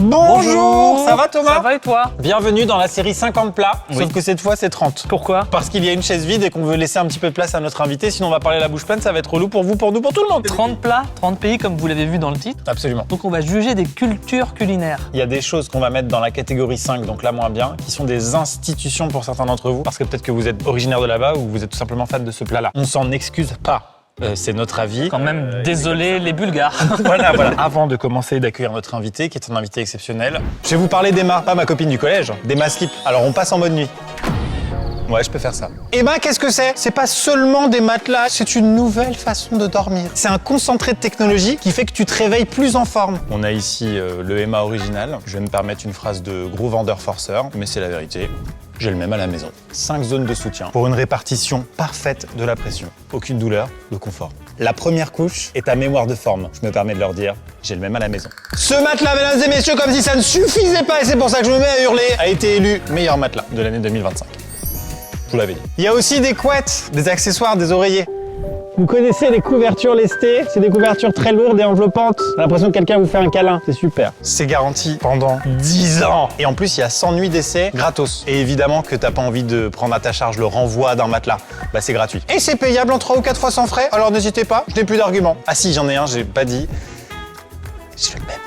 Bonjour, ça va Thomas? Ça va et toi? Bienvenue dans la série 50 plats, Oui. sauf que cette fois c'est 30. Pourquoi? Parce qu'il y a une chaise vide et qu'on veut laisser un petit peu de place à notre invité, sinon on va parler la bouche pleine, ça va être relou pour vous, pour nous, pour tout le monde. 30 plats, 30 pays comme vous l'avez vu dans le titre. Absolument. Donc on va juger des cultures culinaires. Il y a des choses qu'on va mettre dans la catégorie 5, donc là moins bien, qui sont des institutions pour certains d'entre vous, parce que peut-être que vous êtes originaire de là-bas ou vous êtes tout simplement fan de ce plat-là. On s'en excuse pas. C'est notre avis. Quand même, désolé les Bulgares. Voilà. Avant de commencer d'accueillir notre invité, qui est un invité exceptionnel, je vais vous parler d'Emma, pas ma copine du collège, d'Emma Slip. Alors on passe en mode nuit. Ouais, je peux faire ça. Emma, qu'est-ce que c'est? C'est pas seulement des matelas, c'est une nouvelle façon de dormir. C'est un concentré de technologie qui fait que tu te réveilles plus en forme. On a ici le Emma original. Je vais me permettre une phrase de gros vendeur forceur, mais c'est la vérité. J'ai le même à la maison. 5 zones de soutien pour une répartition parfaite de la pression. Aucune douleur, le confort. La première couche est à mémoire de forme. Je me permets de leur dire, j'ai le même à la maison. Ce matelas, mesdames et messieurs, comme si ça ne suffisait pas, et c'est pour ça que je me mets à hurler, a été élu meilleur matelas de l'année 2025. Je vous l'avais dit. Il y a aussi des couettes, des accessoires, des oreillers. Vous connaissez les couvertures lestées? C'est des couvertures très lourdes et enveloppantes. On a l'impression que quelqu'un vous fait un câlin. C'est super. C'est garanti pendant 10 ans. Et en plus, il y a 100 nuits d'essai gratos. Et évidemment que t'as pas envie de prendre à ta charge le renvoi d'un matelas. Bah c'est gratuit. Et c'est payable en 3 ou 4 fois sans frais. Alors n'hésitez pas, je n'ai plus d'arguments. Ah si, j'en ai un, j'ai pas dit. Je le même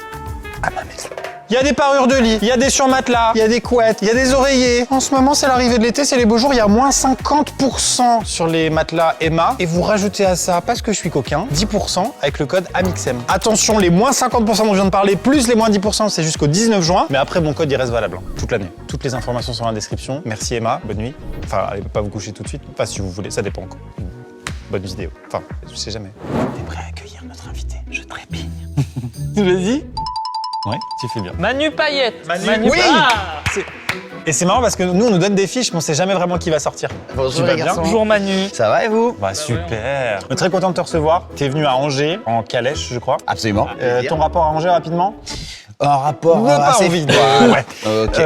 à ma maison. Il y a des parures de lit, il y a des surmatelas, il y a des couettes, il y a des oreillers. En ce moment, c'est l'arrivée de l'été, c'est les beaux jours, il y a moins 50% sur les matelas Emma. Et vous rajoutez à ça, parce que je suis coquin, 10% avec le code AMIXEM. Attention, les moins 50% dont je viens de parler, plus les moins 10%, c'est jusqu'au 19 juin. Mais après, mon code, il reste valable toute l'année. Toutes les informations sont dans la description. Merci Emma, bonne nuit. Enfin, allez pas vous coucher tout de suite, pas si vous voulez, ça dépend encore. Bonne vidéo. Enfin, je sais jamais. T'es prêt à accueillir notre invité? Je trépigne. Vas-y. Ouais, tu fais bien. Manu Payette. Manu Oui. Ah. Et c'est marrant parce que nous, on nous donne des fiches, mais on sait jamais vraiment qui va sortir. Bonjour Tu vas les bien? garçons. Bonjour Manu. Ça va et vous? Bah super. On est très content de te recevoir. T'es venu à Angers, en calèche, je crois. Absolument. Ton rapport à Angers, rapidement? Un rapport Pas assez... envie de... Ouais. Ok,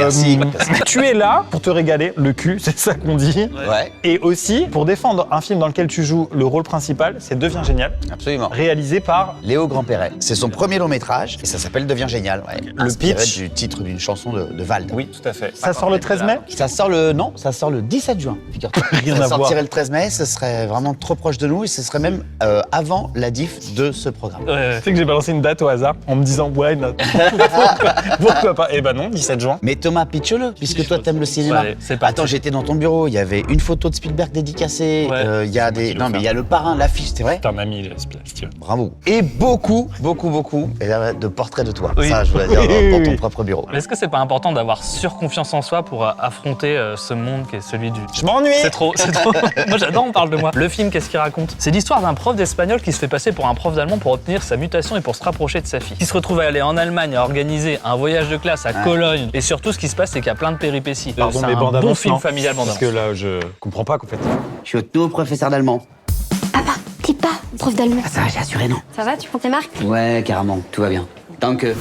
merci. Tu es là pour te régaler, le cul, c'est ça qu'on dit. Ouais, Et aussi pour défendre un film dans lequel tu joues le rôle principal, c'est Devient Génial, absolument. réalisé par... Léo Grandperret. C'est son premier long métrage et ça s'appelle Devient Génial. Ouais. Le Inspiré pitch. du titre d'une chanson de Vald. Oui, tout à fait. Ça sort le 13 mai? Ça sort le... Non, ça sort le 17 juin, figure-toi. Rien Ça à voir. sortirait le 13 mai, ce serait vraiment trop proche de nous et ce serait même avant la diff de ce programme. Tu sais que j'ai balancé une date au hasard en me disant why not? Pourquoi pas? Eh ben non, 17 juin. Mais Thomas, pitch-le, puisque toi t'aimes le cinéma. Ouais, c'est parti. Attends, j'étais dans ton bureau, il y avait une photo de Spielberg dédicacée, Ouais. il y a des... Non mais il y a le parrain, l'affiche, c'est vrai? T'es un ami, si tu veux. Bravo. Et beaucoup de portraits de toi. Oui. Ça, je voulais dire, Oui, dans oui. ton propre bureau. Mais est-ce que c'est pas important d'avoir surconfiance en soi pour affronter ce monde qui est celui du... Je m'ennuie. C'est trop. Moi j'adore, on parle de moi. Le film, qu'est-ce qu'il raconte? C'est l'histoire d'un prof d'espagnol qui se fait passer pour un prof d'allemand pour obtenir sa mutation et pour se rapprocher de sa fille. Qui se retrouve à aller en Allemagne à organiser un voyage de classe à Cologne. Et surtout, ce qui se passe, c'est qu'il y a plein de péripéties. Pardon, c'est mais un bande bon annonce, film non? familial bande Parce que là, je comprends pas qu'en fait. Je suis au professeur d'allemand. Papa, t'es pas prof d'allemand. Ça va, j'ai assuré, non? Ça va, tu prends tes marques? Ouais, carrément, tout va bien. Tant que...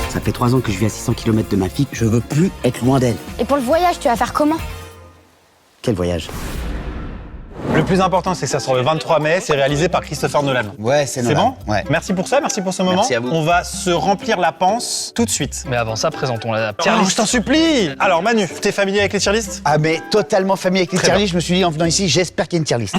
Ça fait 3 ans que je vis à 600 km de ma fille, je veux plus être loin d'elle. Et pour le voyage, tu vas faire comment? Quel voyage? Le plus important, c'est que ça sort le 23 mai. C'est réalisé par Christopher Nolan. Ouais, c'est C'est Nolan. bon? Ouais. Merci pour ça, merci pour ce moment. Merci à vous. On va se remplir la panse tout de suite. Mais avant ça, présentons la tier Oh, list. je t'en supplie. Alors Manu, t'es familier avec les tier lists? Ah mais totalement familier avec les Très tier lists, je me suis dit en venant ici, j'espère qu'il y a une tier list.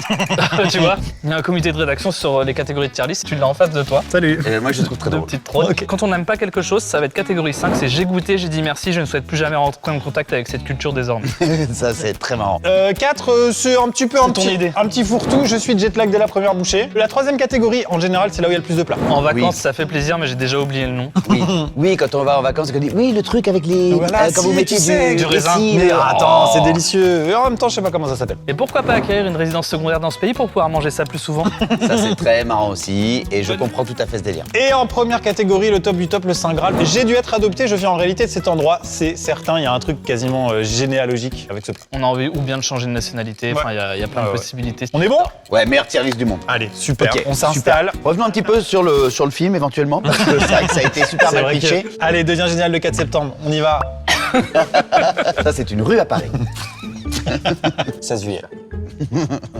Tu vois, il y a un comité de rédaction sur les catégories de tier list. Tu l'as en face de toi. Salut. Moi je le trouve très Deux drôle. petites trônes. Ok. Quand on n'aime pas quelque chose, ça va être catégorie 5. C'est j'ai goûté, j'ai dit merci, je ne souhaite plus jamais rentrer en contact avec cette culture désormais. Ça c'est très marrant. 4, c'est un petit peu un ton idée. petit fourre-tout. Je suis jet lag dès la première bouchée. La troisième catégorie, en général, c'est là où il y a le plus de plats. En vacances, Oui. ça fait plaisir, mais j'ai déjà oublié le nom. Oui, oui, quand on va en vacances, on dit oui, le truc avec les... Voilà, quand si, vous mettez tu sais, du raisin. ici, Mais le- attends, Oh. c'est délicieux. Et en même temps, je sais pas comment ça s'appelle. Et pourquoi pas acquérir une résidence secondaire dans ce pays pour pouvoir manger ça plus souvent? Ça c'est très marrant aussi, et je comprends tout à fait ce délire. Et en première catégorie, le top du top, le Saint Graal. J'ai dû être adopté, je viens en réalité de cet endroit. C'est certain, il y a un truc quasiment généalogique avec ce plat. On a envie ou bien de changer de nationalité, enfin, il y a plein de Ouais, ouais. possibilités. On est bon? Ouais, meilleure tier list du monde. Allez, super. Ok, On s'installe. super. Revenons un petit peu sur le film éventuellement, parce que c'est vrai que ça a été super C'est mal vrai pitché. que... Allez, devient génial le 4 septembre. On y va. Ça c'est une rue à Paris. 16 juillet.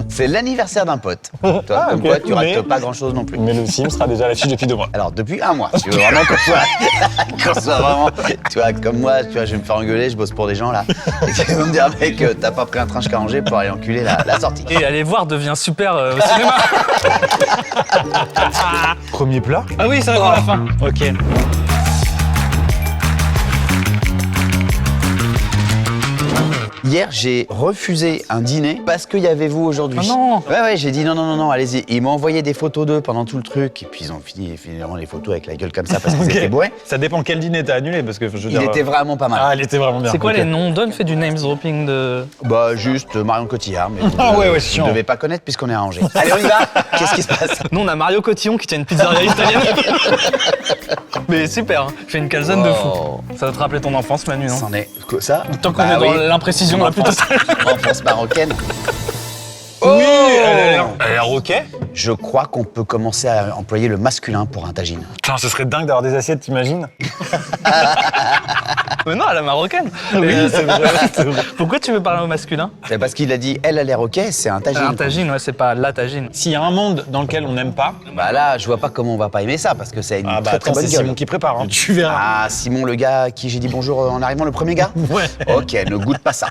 C'est l'anniversaire d'un pote. Toi, Ah, comme ok. quoi, tu rates Mais- pas grand-chose non plus. Mais le film sera déjà à l'affiche depuis 2 mois. Alors, depuis 1 mois, tu veux vraiment qu'on soit vraiment... Tu vois, comme moi, tu vois, je vais me faire engueuler, je bosse pour des gens, là. Et tu vas me dire, mec, t'as pas pris un train jusqu'à Angers pour aller enculer la sortie. Et aller voir devient super au cinéma. Premier plat? Ah oui, ça va à la fin. Ok. Hier, j'ai refusé un dîner parce qu'il y avait vous aujourd'hui. Ah non. Ouais, j'ai dit non, allez-y. Ils m'ont envoyé des photos d'eux pendant tout le truc. Et puis ils ont fini finalement les photos avec la gueule comme ça parce qu'ils Ok. étaient bourrés. Ça dépend quel dîner t'as annulé parce que je veux Il dire. était vraiment pas mal. Ah, il était vraiment bien. C'est quoi Ok. les noms? Donne, fait du name dropping de. Bah, juste Marion Cotillard. Mais Ah ouais, vous chiant. ne devez pas connaître puisqu'on est à Angers. Allez, on y va. Qu'est-ce qui se passe? Nous, on a Mario Cotillon qui tient une pizzeria italienne. Mais super, hein. Il fait une calzone de fou. Oh. Ça va te rappeler ton enfance, Manu, non? C'en est. Ça Tant qu'on Bah est dans oui. l'imprécision la plus totale. Enfance marocaine. Oui, elle a l'air ok. Je crois qu'on peut commencer à employer le masculin pour un tagine. Putain, ce serait dingue d'avoir des assiettes, t'imagines? Mais non, à la marocaine. Oui, c'est vrai. Pourquoi tu veux parler au masculin? C'est parce qu'il a dit elle a l'air ok, c'est un tagine. Un tagine, ouais, c'est pas la tagine. S'il y a un monde dans lequel on n'aime pas, Bah là, je vois pas comment on va pas aimer ça parce que c'est une ah bah très très attends, bonne c'est gueule. Simon qui prépare, hein. Tu verras. Ah, Simon, le gars à qui j'ai dit bonjour en arrivant, le premier gars? Ouais. Ok, ne goûte pas ça.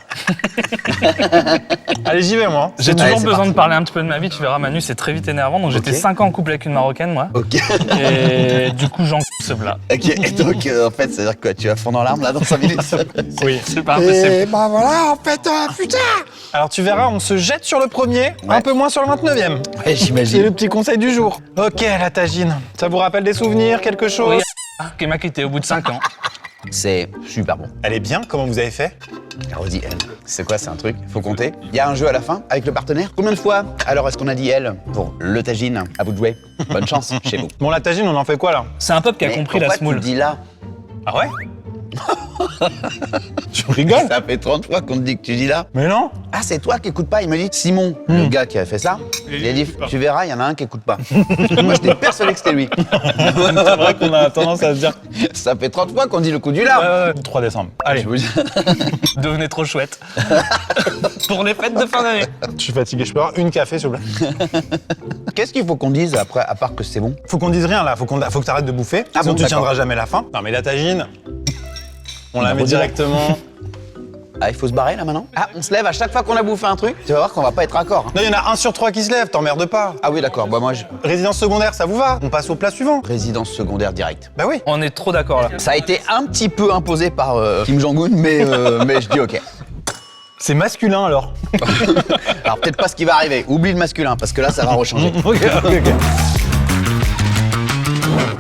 Allez, j'y vais moi. J'ai Allez, toujours c'est besoin parti. de parler un petit peu de ma vie, tu verras Manu, c'est très vite énervant. Donc j'étais Ok. 5 ans en couple avec une Marocaine, moi. Ok. Et du coup, j'en ce plat. Ok, et donc en fait, c'est-à-dire quoi? Tu vas fondre en larmes là dans 5 minutes? Oui. C'est pas impossible. bah voilà, en fait, putain! Alors tu verras, on se jette sur le premier, un peu moins sur le 29e. Ouais, C'est j'imagine. le petit conseil du jour. Ok, la tagine. Ça vous rappelle des souvenirs, quelque chose? Oui. Qui m'a quitté au bout de 5 ans. C'est super bon. Elle est bien, comment vous avez fait? Redis elle. C'est quoi, c'est un truc? Faut compter. Il y a un jeu à la fin avec le partenaire. Combien de fois alors est-ce qu'on a dit elle pour le tagine? À vous de jouer. Bonne chance chez vous. Bon, la tagine, on en fait quoi là? C'est un peuple qui a Mais compris la pourquoi smoule. tu dis là? Ah ouais? Je rigole. Ça fait 30 fois qu'on te dit que tu dis là. Mais non. Ah, c'est toi qui écoute pas. Il m'a dit Simon, le gars qui a fait ça. Il a dit tu verras, il y en a un qui écoute pas. Moi, j'étais persuadé que c'était lui. C'est vrai qu'on a tendance à se dire. Ça fait 30 fois qu'on dit le coup du là. 3 décembre. Allez, Je vous dis- Devenez trop chouette. Pour les fêtes de fin d'année. je suis fatigué, je peux avoir une café s'il vous plaît. Qu'est-ce qu'il faut qu'on dise après, à part que c'est bon? Faut qu'on dise rien là, faut que t'arrêtes de bouffer, Ah sinon bon, tu d'accord. tiendras jamais la fin. Non mais la tagine, on la met redire. directement. Ah, il faut se barrer là maintenant? Ah, on se lève à chaque fois qu'on a bouffé un truc? Tu vas voir qu'on va pas être raccord. Non, il y en a 1 sur 3 qui se lève, t'emmerdes pas. Ah oui, d'accord. Bah moi, je... Résidence secondaire, ça vous va? On passe au plat suivant. résidence secondaire directe. Bah oui. On est trop d'accord là. Ça a été un petit peu imposé par Kim Jong-un, mais je dis ok. C'est masculin alors. Alors peut-être pas ce qui va arriver. Oublie le masculin parce que là, ça va rechanger. Ok.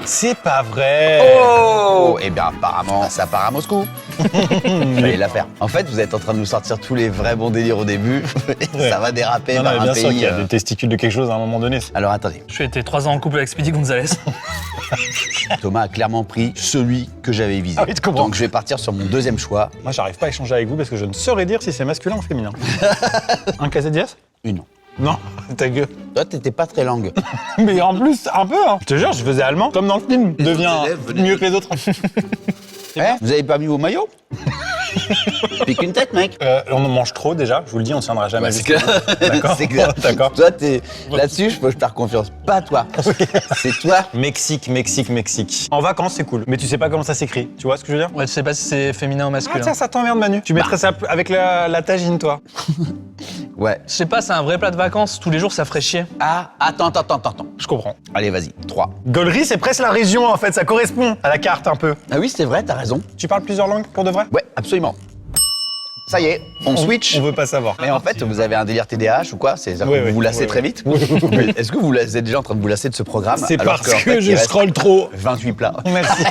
C'est pas vrai. Oh! Eh bien, apparemment, ça part à Moscou. Fallait la faire. En fait, vous êtes en train de nous sortir tous les vrais bons délires au début. Et Ouais. ça va déraper Non, non, vers mais un bien sûr qu'il pays. y a des testicules de quelque chose à un moment donné. Alors attendez, Je suis été 3 ans en couple avec Speedy Gonzalez. Thomas a clairement pris celui que j'avais visé. Ah oui, je comprends. Donc je vais partir sur mon deuxième choix. Moi, j'arrive pas à échanger avec vous parce que je ne saurais dire si c'est masculin ou féminin. Un casette Une. Non, ta gueule. Toi, t'étais pas très langue. Mais en plus, un peu, hein. Je te jure, je faisais allemand, comme dans le film. Deviens élèves venaient- mieux que les autres. Vous avez pas mis vos maillots? Pique une tête, mec. On en mange trop déjà, je vous le dis, on tiendra jamais. Ouais, c'est jusqu'au bout. D'accord. C'est clair. D'accord. Toi, t'es là-dessus, je peux te faire confiance. Pas toi. C'est toi. Mexique. En vacances, c'est cool. Mais tu sais pas comment ça s'écrit. Tu vois ce que je veux dire? Ouais, tu sais pas si c'est féminin ou Ah masculin. tiens, ça t'emmerde Manu. Tu mettrais ça avec la tagine, toi. Ouais. Je sais pas, c'est un vrai plat de vacances. Tous les jours, ça ferait chier. Ah, attends. Je comprends. Allez, vas-y. 3. Gollery, c'est presque la région en fait, ça correspond à la carte un peu. Ah oui, c'est vrai, t'as raison. Tu parles plusieurs langues pour de vrai? Ouais, absolument. Ça y est, on switch. On veut pas savoir. Mais en fait, vous avez un délire TDAH ou quoi? C'est-à-dire Oui, que oui. vous vous lassez Oui, très oui. vite? Mais est-ce que vous êtes déjà en train de vous lasser de ce programme? C'est alors parce qu'en fait, que il je reste scrolle trop. 28 plats. Merci.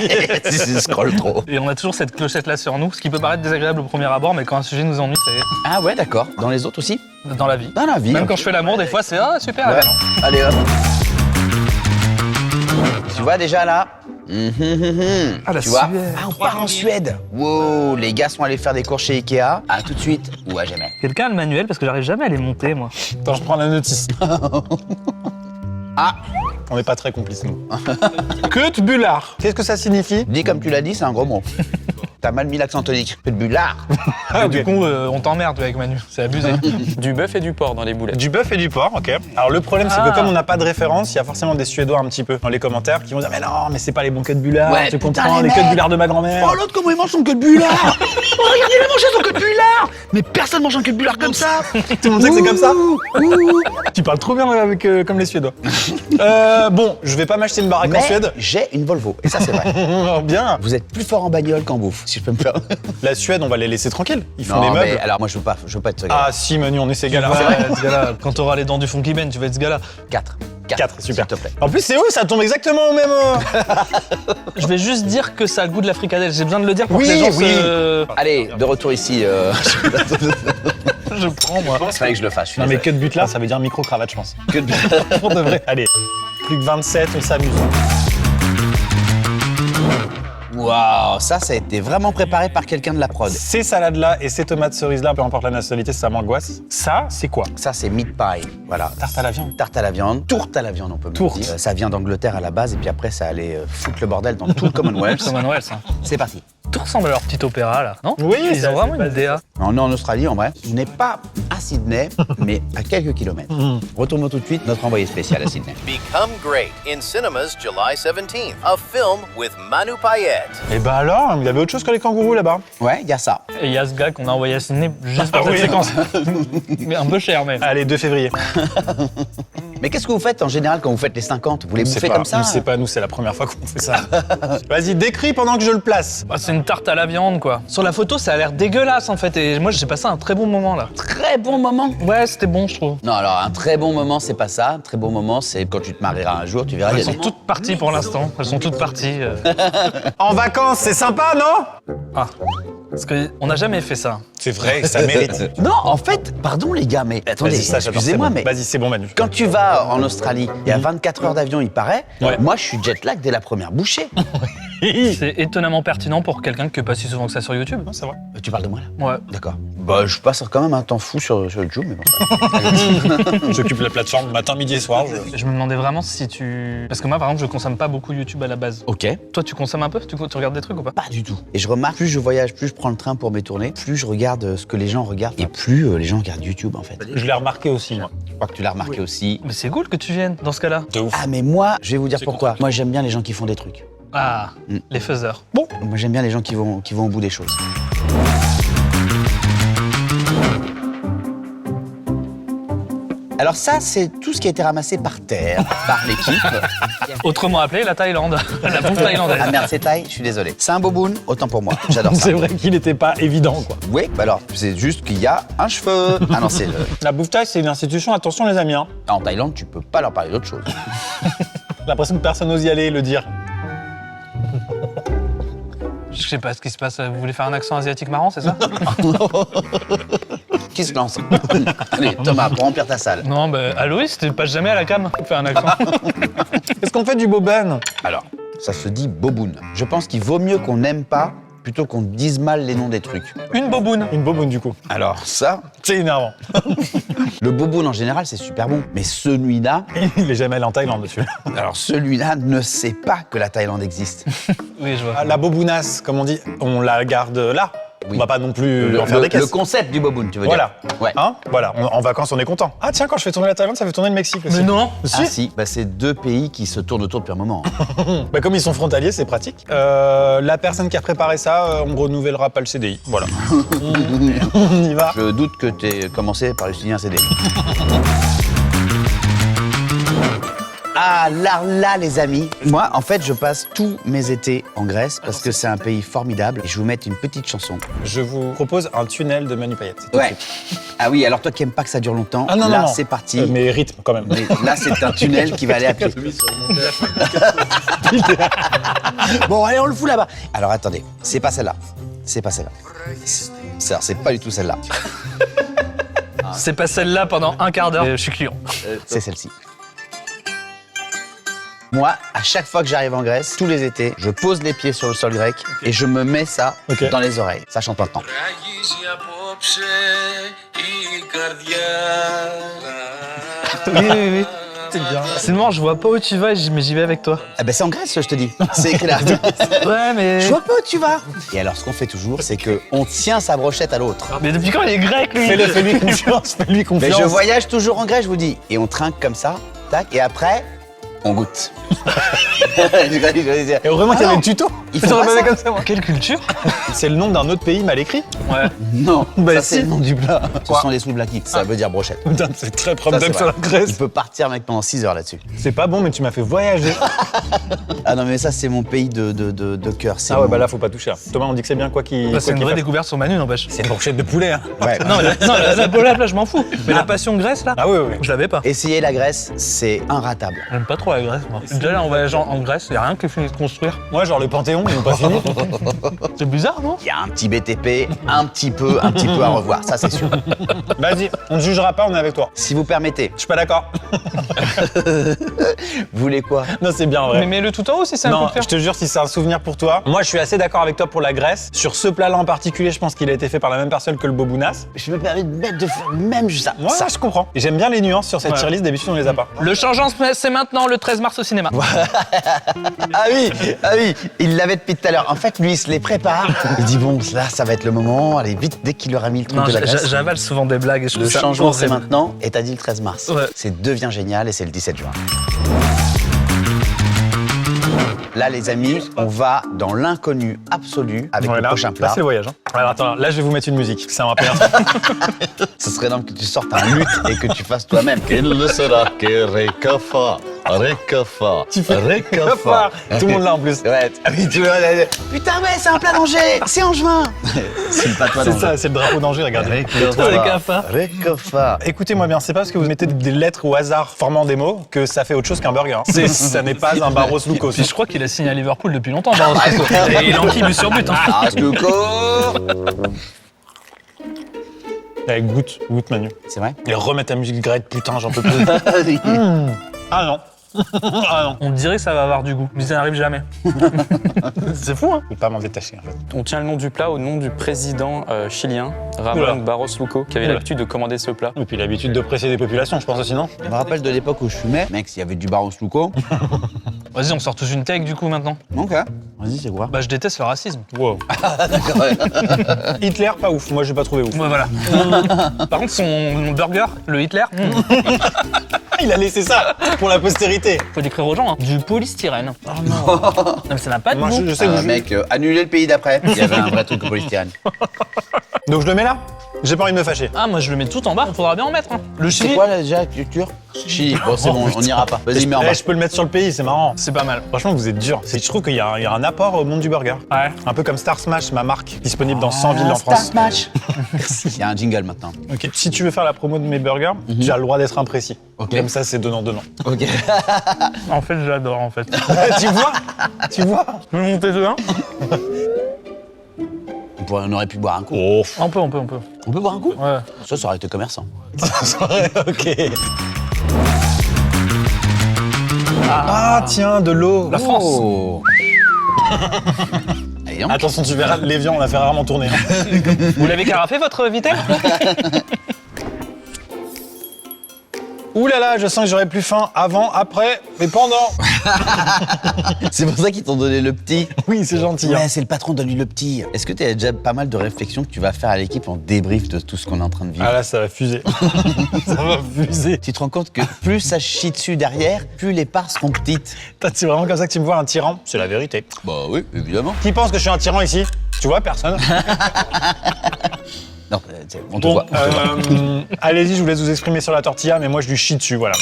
Si je scroll trop. Et on a toujours cette clochette-là sur nous, ce qui peut paraître désagréable au premier abord, mais quand un sujet nous ennuie, c'est Ah ouais, d'accord. Dans les autres aussi? dans la vie. Dans la vie. Même ok. quand je fais l'amour, des fois, c'est ah super. Ouais. ah, non. Allez, hop. Tu vois déjà là? Ah, la Tu vois? Suède. Ah, on part en Suède. Wow, les gars sont allés faire des cours chez Ikea. À tout de suite ou à jamais. Quelqu'un a le manuel parce que j'arrive jamais à les monter, moi. Attends, je prends la notice. Ah, On n'est pas très complices, nous. Köttbullar. Qu'est-ce que ça signifie? dit comme tu l'as dit, c'est un gros mot. T'as mal mis l'accent tonique. Que de bullard. Ah, Du ok. coup, on t'emmerde avec Manu, c'est abusé. Du bœuf et du porc dans les boulettes. Du bœuf et du porc, ok. Alors le problème, c'est Ah. que comme on n'a pas de référence, il y a forcément des Suédois un petit peu dans les commentaires qui vont dire mais non, mais c'est pas les bons queues de bullard, Ouais, tu putain, comprends, les les queues de mecs. bullard de ma grand-mère. Oh, l'autre, comment il mange son queue de bullard. Oh, regardez-le manger son queue de bullard. Mais personne mange un queue de bullard comme ça. Tout le monde sait que c'est comme ça. Ouh. Tu parles trop bien avec, comme les Suédois. Bon, je vais pas m'acheter une baraque en Mais Suède. j'ai une Volvo. Et ça, c'est vrai. Bien. Vous êtes plus fort en bagnole qu'en bouffe, si je peux me permettre. La Suède, on va les laisser tranquilles. Ils font Non, des mais meubles. alors moi, je veux pas être ce gars. Ah si, Manu, on est ces gars-là. Ouais, ce gars-là, quand t'auras les dents du Funky Ben, tu vas être ce gars-là. 4. 4, super. S'il te plaît. En plus, c'est où ça tombe exactement au même. Je vais juste dire que ça a le goût de la fricadelle. J'ai besoin de le dire pour Oui, que les gens oui. Allez, de retour ici. Je prends, moi. Il fallait que je le fasse. Je suis Non mais désolé. que de but là, ça veut dire micro-cravate, je pense. Que de- Pour de vrai. Allez, plus que 27, on s'amuse. Waouh, ça a été vraiment préparé par quelqu'un de la prod. Ces salades-là et ces tomates cerises-là, peu importe la nationalité, ça m'angoisse. Ça, c'est quoi? Ça, c'est meat pie. Voilà. Tarte à la viande. Tarte à la viande, tourte à la viande, on peut me Tourte. dire. Ça vient d'Angleterre à la base, et puis après, ça allait foutre le bordel dans tout le Commonwealth. Commonwealth, hein. C'est parti. Tout ressemble à leur petit opéra, là, non? Oui, Ils ça, ont vraiment c'est une DA. On est en Australie, en vrai. On n'est pas à Sydney, mais à quelques kilomètres. Retournons tout de suite notre envoyé spécial à Sydney. Become Great in cinemas July 17th, a film with Manu Payet. Et bah alors, il y avait autre chose que les kangourous là-bas. Ouais, il y a ça. Et il y a ce gars qu'on a envoyé à Sydney juste pour Ah cette oui. séquence. Mais un peu cher, mais. Allez, 2 février. Mais qu'est-ce que vous faites en général quand vous faites les 50? Vous les On sait bouffez pas, comme ça? on sait pas, nous, c'est la première fois qu'on fait ça. Vas-y, décris pendant que je le place. Bah, c'est une tarte à la viande, quoi. Sur la photo, ça a l'air dégueulasse, en fait. Et moi, j'ai passé un très bon moment, là. Très bon moment. Ouais, c'était bon, je trouve. Non, alors un très bon moment, c'est pas ça. Un très bon moment, c'est quand tu te marieras un jour, tu verras. il y Elles a sont des- toutes parties pour l'instant. Elles sont toutes parties. En vacances, c'est sympa, non? Ah. Parce qu'on n'a jamais fait ça. C'est vrai, ça mérite. Non, en fait, pardon les gars, mais attendez, Vas-y, ça, j'adore, excusez-moi, c'est bon. mais Vas-y, c'est bon, Manu. quand tu vas en Australie, il y a 24 heures d'avion, il paraît. Ouais. Moi, je suis jet lag dès la première bouchée. C'est étonnamment pertinent pour quelqu'un qui est pas si souvent que ça sur YouTube. C'est vrai. Tu parles de moi là? Ouais. D'accord. Bah, je passe quand même un temps fou sur YouTube, mais bon. J'occupe la plateforme matin, midi et soir. Je me demandais vraiment si tu. Parce que moi, par exemple, je consomme pas beaucoup YouTube à la base. Ok. Toi, tu consommes un peu? Tu regardes des trucs ou pas? Pas du tout. Et je remarque, plus je voyage, plus je prends le train pour mes tournées, plus je regarde ce que les gens regardent, et plus les gens regardent YouTube en fait. Je l'ai remarqué aussi, moi. Je crois que tu l'as remarqué aussi. Mais c'est cool que tu viennes dans ce cas-là. De ouf. Ah, mais moi, je vais vous dire pourquoi. Moi, j'aime bien les gens qui font des trucs. Ah, les faiseurs. Moi, j'aime bien les gens qui vont au bout des choses. Alors ça, c'est tout ce qui a été ramassé par terre, par l'équipe. Autrement appelé la Thaïlande. La bouffe thaïlandaise. Ah merde, c'est taille, je suis désolé. C'est un boboon, autant pour moi. J'adore ça. C'est vrai qu'il n'était pas évident, quoi. Oui, bah alors, c'est juste qu'il y a un cheveu. Ah non, c'est le... La bouffe thaï, c'est une institution, attention les amis. Hein. En Thaïlande, tu peux pas leur parler d'autre chose. J'ai l'impression que personne n'ose y aller et le dire. Je sais pas ce qui se passe. Vous voulez faire un accent asiatique marrant, c'est ça? Qui se lance? Allez, Thomas, pour remplir ta salle. Non, bah, Aloïs, tu passes jamais à la cam pour faire un accent. Est-ce qu'on fait du boban? Alors, ça se dit boboon. Je pense qu'il vaut mieux qu'on n'aime pas plutôt qu'on dise mal les noms des trucs. Une boboune. Une boboune, du coup. Alors ça, C'est énervant. le boboon en général, c'est super bon. Mais celui-là, Il est jamais allé en Thaïlande, dessus. alors celui-là ne sait pas que la Thaïlande existe. Oui, je vois. Ah, la bobounasse, comme on dit, on la garde là. Oui. On va pas non plus Le, en faire des caisses. le concept du boboon, tu veux Voilà. dire? Ouais. Hein voilà. En vacances, on est content. Ah tiens, quand je fais tourner la Thaïlande, ça fait tourner le Mexique aussi. Mais non. Ah si, bah, c'est deux pays qui se tournent autour depuis un moment. Bah, comme ils sont frontaliers, c'est pratique. La personne qui a préparé ça, on renouvellera pas le CDI. Voilà. On y va. Je doute que tu aies commencé par étudier un CD. Ah là, les amis. Moi, en fait, je passe tous mes étés en Grèce parce que c'est un pays formidable. Et je vais vous mettre une petite chanson. Je vous propose un tunnel de Manu Payet. Ouais. Ah oui, alors toi qui aimes pas que ça dure longtemps, Ah non, là, non, non. c'est parti. Mais rythme quand même. Mais là, c'est un tunnel qui va aller à pied. Bon, allez, on le fout là-bas. Alors, attendez, c'est pas celle-là. C'est pas celle-là. C'est pas du tout celle-là. C'est pas celle-là pendant un quart d'heure. Je suis client. C'est celle-ci. Moi, à chaque fois que j'arrive en Grèce, tous les étés, je pose les pieds sur le sol grec et je me mets ça Ok. dans les oreilles. Ça chante pas le temps. Oui, oui, oui. C'est bien. Sinon, je vois pas où tu vas, mais j'y vais avec toi. Ah ben c'est en Grèce, je te dis. C'est écrit là. Ouais, mais. Je vois pas où tu vas. Et alors, ce qu'on fait toujours, c'est que on tient sa brochette à l'autre. Mais depuis quand il est grec, lui Fais-lui confiance, fais-lui Mais confiance. je voyage toujours en Grèce, je vous dis. Et on trinque comme ça, tac, et après, on goûte. Et vraiment qu'il y avait le tuto. Il faut pas ça. comme ça, moi. Quelle culture C'est le nom d'un autre pays mal écrit. Ouais. Non, Bah ça si. c'est le nom du plat. Ce Quoi sont les souvlaki, ça veut dire brochette. Putain, c'est très Ça, problème c'est sur la vrai. Grèce. Il peut partir, mec, pendant 6 heures là-dessus. C'est pas bon, mais tu m'as fait voyager. Ah non, mais ça, c'est mon pays de cœur. c'est Ah ouais, mon- bah là, faut pas toucher. Hein. Thomas, on dit que c'est bien quoi qu'il. Bah, c'est quoi une qu'il vraie fasse. découverte sur Manu, n'empêche. C'est une brochette de poulet. Hein. Ouais. Non, la je m'en fous. Mais la passion Grèce, là, Ah oui, oui. je l'avais pas. Essayer la Grèce, c'est inratable. J'aime pas trop la Grèce, moi. Déjà, là, en voyageant en Grèce, y a rien qui est fini de construire. Moi, genre le Panthéon, ils n'ont pas fini. C'est bizarre, non Il y a un petit BTP, un petit peu à revoir, ça c'est sûr. Vas-y, on ne jugera pas, on est avec toi. Si vous permettez, Je suis pas d'accord. vous voulez quoi? Non, c'est bien vrai. Mais mets-le tout en haut si c'est un coup Non, de fer. je te jure, si c'est un souvenir pour toi. Moi, je suis assez d'accord avec toi pour la Grèce. Sur ce plat-là en particulier, je pense qu'il a été fait par la même personne que le bobounas. Je me permets de mettre de faire même ça. Moi, ça, je comprends. Et j'aime bien les nuances sur cette Ouais. tier list, d'habitude, on les a pas. Le changeant, c'est maintenant, le 13 mars au cinéma. Ah oui, il l'avait depuis tout à l'heure. En fait, lui, il se les prépare. Il dit bon, là, ça va être le moment. Allez, vite, dès qu'il aura mis le truc Non, de la Grèce. j'avale souvent des blagues et je Le trouve ça changement, c'est horrible. maintenant. Et t'as dit le 13 mars. Ouais. C'est devient génial et c'est le 17 juin. Là, les amis, on va dans l'inconnu absolu avec le prochain Là, plat. c'est le voyage. Hein. Alors, attends, là, je vais vous mettre une musique. Ça me rappelle un truc. Ce serait dingue que tu sortes un luth et que tu fasses toi-même. Tu fais Tout le monde là en plus. Ouais, ah oui, tu vois, putain, ouais, c'est un plat d'Angers, c'est Angevin. C'est le patois C'est d'Angers. ça, c'est le drapeau d'Angers, regardez. Récofa. Écoutez-moi bien, c'est pas parce que vous mettez des lettres au hasard formant des mots que ça fait autre chose qu'un burger. Hein. Ça n'est pas un Barros Lucos. Puis je crois qu'il a signé à Liverpool depuis longtemps, Barros Luco. Et il enquille but sur but. Hein. Ah, Luco. Allez, goûte Manu. C'est vrai. Et remets ta musique grecque, putain, j'en peux plus. Ah non. Ah non. On dirait que ça va avoir du goût, mais ça n'arrive jamais. C'est fou, hein? Je peux pas m'en détacher en fait. On tient le nom du plat au nom du président chilien, Ramon Oula. Barros Luco, qui avait Oula. l'habitude de commander ce plat. Et puis l'habitude de presser des populations, je pense aussi, non? Je me rappelle de l'époque où je fumais. Mec, s'il y avait du Barros Luco. Vas-y, on sort tous une take du coup maintenant. Ok. Vas-y, c'est quoi? Bah, je déteste le racisme. Wow. Hitler, pas ouf. Moi, j'ai pas trouvé ouf. Ouais, voilà. Par contre, son burger, le Hitler, Il a laissé ça pour la postérité. faut décrire aux gens, hein. Du polystyrène. Oh non. Non, mais ça n'a pas de Moi, goût. je sais que je... Mec, annulez le pays d'après. Il y avait un vrai truc au polystyrène. Donc je le mets là? J'ai pas envie de me fâcher. Ah, moi je le mets tout en bas, faudra bien en mettre. Hein. Le C'est chili, quoi là déjà, culture? Chili. Bon, c'est bon, on n'ira pas. Vas-y, mets en bas. Je peux le mettre sur le pays, c'est marrant. c'est pas mal. Franchement, vous êtes dur. Je trouve qu'il y a un apport au monde du burger. Ouais. Un peu comme Star Smash, ma marque, disponible dans 100 villes en France. Match. Il y a un jingle maintenant. Ok. Si tu veux faire la promo de mes burgers, tu as le droit d'être imprécis. Ok. Comme ça, c'est donnant-donnant. Ok. En fait, j'adore en fait. Tu vois? Tu vois? Tu veux monter de 1? On aurait pu boire un coup. Oh. On peut. On peut boire un coup? Ouais. Ça aurait été commerçant. Ok. Ah, tiens, de l'eau. La France. Oh. Allez, donc. Attention, tu verras, l'évian, on l'a fait rarement tourner. Vous l'avez carafé votre Vitel? Ouh là là, je sens que j'aurais plus faim avant, après, mais pendant. C'est pour ça qu'ils t'ont donné le petit. Oui, c'est gentil. hein. Ouais, c'est le patron, donne-lui le petit. Est-ce que tu as déjà pas mal de réflexions que tu vas faire à l'équipe en débrief de tout ce qu'on est en train de vivre? Ah là, ça va fuser. Ça va fuser. Tu te rends compte que plus ça chie dessus derrière, plus les parts seront petites. Putain, c'est vraiment comme ça que tu me vois un tyran? C'est la vérité. Bah oui, évidemment. Qui pense que je suis un tyran ici? Tu vois, personne. Non, on te Bon, voit. allez-y, je vous laisse vous exprimer sur la tortilla, mais moi je lui chie dessus, voilà.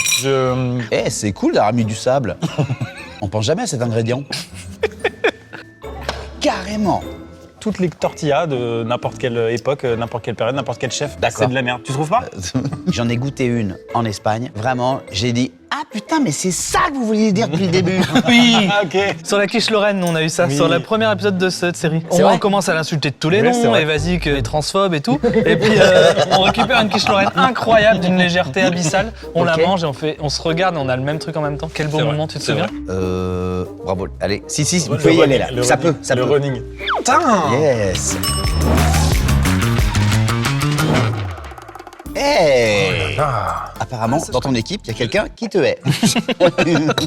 Eh, c'est cool d'avoir mis du sable. On pense jamais à cet ingrédient. Carrément. Toutes les tortillas de n'importe quelle époque, n'importe quelle période, n'importe quel chef, D'accord. c'est de la merde. Tu trouves pas? J'en ai goûté une en Espagne. Vraiment, j'ai dit ah putain, mais c'est ça que vous vouliez dire depuis le début. Oui. Ah, ok. Sur la quiche Lorraine, nous, on a eu ça, Oui. sur le premier épisode de cette série. C'est On vrai commence à l'insulter de tous les Oui, c'est noms, vrai. évasique, les transphobes et tout. Et puis, on récupère une quiche Lorraine incroyable, d'une légèreté abyssale. On Ok. la mange et on se regarde et on a le même truc en même temps. Quel beau C'est vrai, moment, tu te c'est souviens? Bravo. Allez, si, vous Le pouvez y aller running, là. le Ça running, peut, ça le peut. running. Putain. Yes. Hey. là. Apparemment, dans ton équipe, il y a quelqu'un qui te hait.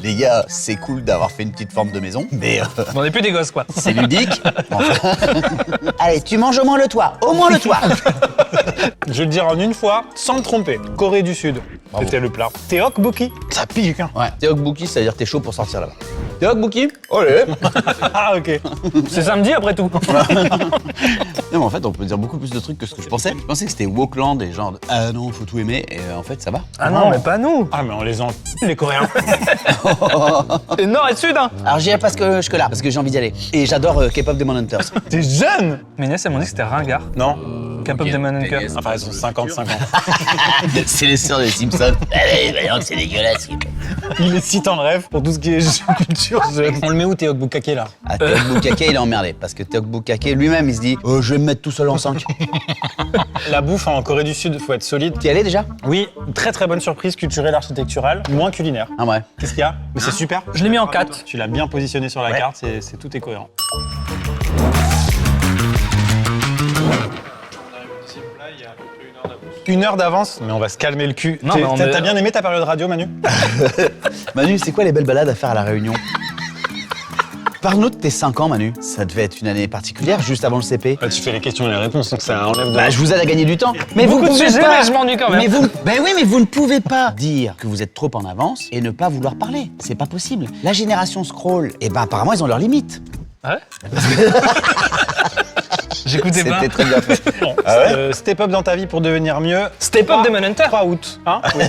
Les gars, c'est cool d'avoir fait une petite forme de maison, mais On n'est plus des gosses, quoi. c'est ludique. Enfin. Allez, tu manges au moins le toit. Au moins le toit. Je vais le dire en une fois, sans me tromper. Corée du Sud. C'était le plat. Tteokbokki. Ça pique, hein. Ouais. Tteokbokki, ça veut dire que t'es chaud pour sortir là-bas. Tteokbokki. Allez. Ah, ok. C'est samedi après tout. Non, mais en fait, on peut dire beaucoup plus de trucs que ce que je pensais. Je pensais que c'était Wokland et genre, ah non, faut tout aimer. Et en fait, ça va. Ah non, mais pas nous. Ah, mais on les en les Coréens. C'est nord et sud, hein. Alors, j'irai pas jusque-là, parce que j'ai envie d'y aller. Et j'adore K-pop Demon Hunters. T'es jeune. Mes nièces, elles m'ont dit que c'était ringard. Non. K-pop Demon Hunter. Enfin, elles ont 50. C'est les sœurs des Simpsons. Allez, voyons que c'est dégueulasse. Il est si en rêve pour tout ce qui est culture jeune. On le met où, Tteokbokki, là? Ah, Tteokbokki, il est emmerdé. Parce que Tteokbokki lui-même, il se dit, je vais me mettre tout seul en 5. La bouffe en Corée du Sud, faut être solide. T'y allé déjà? Oui, très très bonne surprise culturelle, architecturale, moins culinaire. Ah ouais. Qu'est-ce qu'il y a? Mais c'est super. Je l'ai mis en 4. Tu l'as bien positionné sur la Ouais. carte, tout est cohérent. Une heure d'avance, mais on va se calmer le cul. Non, mais on est- T'as bien aimé ta période radio, Manu? Manu, c'est quoi les belles balades à faire à La Réunion? Parle-nous de tes 5 ans, Manu. Ça devait être une année particulière, juste avant le CP. Bah, tu fais les questions et les réponses, donc ça enlève de... Bah, je vous aide à gagner du temps. Mais vous Beaucoup de pouvez sujets, pas. mais je m'ennuie quand même. Mais vous, ben oui, mais vous ne pouvez pas dire que vous êtes trop en avance et ne pas vouloir parler. C'est pas possible. La génération scroll, et ben apparemment ils ont leurs limites. Ah ouais. J'écoutais pas. C'était très bien fait. Bon, Ah ouais step up dans ta vie pour devenir mieux. Step Up Demon Hunter. 3 août. Hein oui.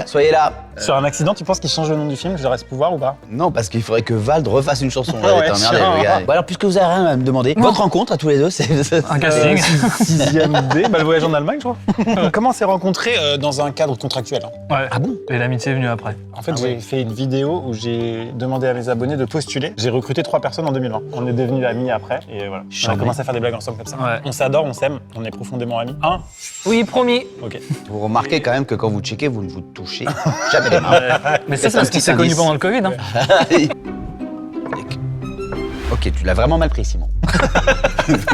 Soyez là. Sur un accident, tu penses qu'il change le nom du film? Je reste pouvoir ou pas? Non, parce qu'il faudrait que Vald refasse une chanson. Ah ouais, T'es emmerdé, chiant. le gars. Bon, alors, puisque vous avez rien à me demander, votre rencontre à tous les deux, c'est. Un casting. 6ème D, bah, le voyage en Allemagne, je crois. Comment on s'est rencontrés dans un cadre contractuel, hein? Ouais. Ah bon? Et l'amitié est venue après. En fait, j'ai fait une vidéo où j'ai demandé à mes abonnés de postuler. J'ai recruté 3 personnes en 2020. On est devenus amis après et voilà. On a Chambé. commencé à faire des blagues ensemble comme ça. Ouais. On s'adore, on s'aime, on est profondément amis. Hein? Oui, promis. Ok. Vous remarquez quand même que quand vous checkez, vous ne vous touchez jamais les mains. Mais ça, c'est un parce qu'il petit s'est connu indice. pendant le Covid. Hein. Ok, tu l'as vraiment mal pris, Simon.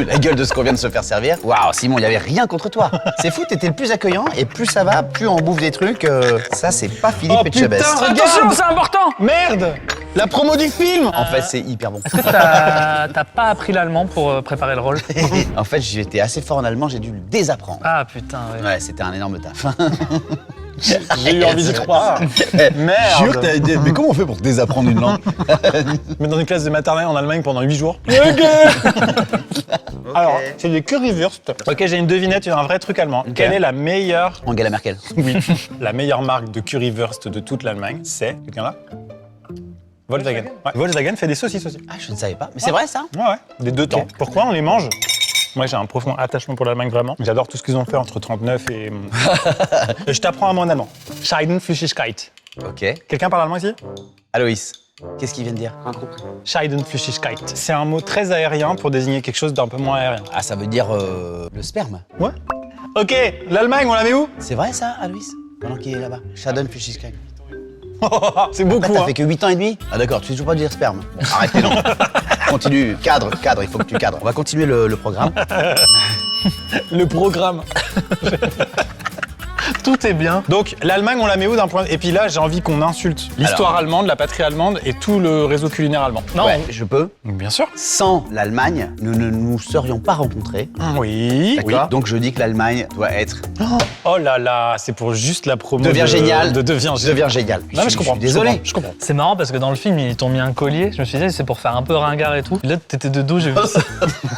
La gueule de ce qu'on vient de se faire servir. Waouh, Simon, il n'y avait rien contre toi. C'est fou, t'étais le plus accueillant et plus ça va, plus on bouffe des trucs. Ça, c'est pas Philippe Oh, Etchebest. putain, Attention, c'est important. Merde! La promo du film! En fait, c'est hyper bon. Est-ce que t'as pas appris l'allemand pour préparer le rôle? En fait, j'étais assez fort en allemand, j'ai dû le désapprendre. Ah putain, ouais. Ouais, c'était un énorme taf. J'ai eu envie d'y croire. Merde! Mais comment on fait pour désapprendre une langue? Mais dans une classe de maternelle en Allemagne pendant 8 jours. Alors, c'est des currywurst. Ok, j'ai une devinette, un vrai truc allemand. Quelle est la meilleure, Angela Merkel. oui, la meilleure marque de currywurst de toute l'Allemagne? C'est, quelqu'un là? Volkswagen. Ouais. Volkswagen fait des saucisses aussi. Ah, je ne savais pas. Mais c'est vrai, ça? Ouais, ouais, des 2 temps. Pourquoi on les mange? Moi, j'ai un profond attachement pour l'Allemagne, vraiment. J'adore tout ce qu'ils ont fait entre 39 et... Je t'apprends un mot en allemand. Scheidenflüssigkeit. Ok. Quelqu'un parle allemand ici? Aloïs, qu'est-ce qu'il vient de dire? Scheidenflüssigkeit. C'est un mot très aérien pour désigner quelque chose d'un peu moins aérien. Ah, ça veut dire le sperme. Ouais. Ok, l'Allemagne, on la met où? C'est vrai, ça, Aloïs? Pendant qu'il est là-bas. Schadenflüssigkeit. C'est beaucoup, T'as hein. fait que 8 ans et demi? Ah d'accord, tu sais toujours pas dire sperme. Bon, arrêtez, non. Continue, cadre, il faut que tu cadres. On va continuer le programme. Le programme. Tout est bien. Donc, l'Allemagne, on la met où d'un point... Et puis là, j'ai envie qu'on insulte l'histoire allemande, la patrie allemande et tout le réseau culinaire allemand. Non, Ouais, je peux. Bien sûr. Sans l'Allemagne, nous ne nous serions pas rencontrés. Oui. Oui, donc je dis que l'Allemagne doit être... Oh là là, c'est pour juste la promo Devient génial. de Devient génial. Devient génial. Non, mais je comprends. suis désolé. Je comprends. c'est marrant parce que dans le film, ils t'ont mis un collier. Je me suis dit, c'est pour faire un peu ringard et tout. Là, t'étais de dos, j'ai vu ça.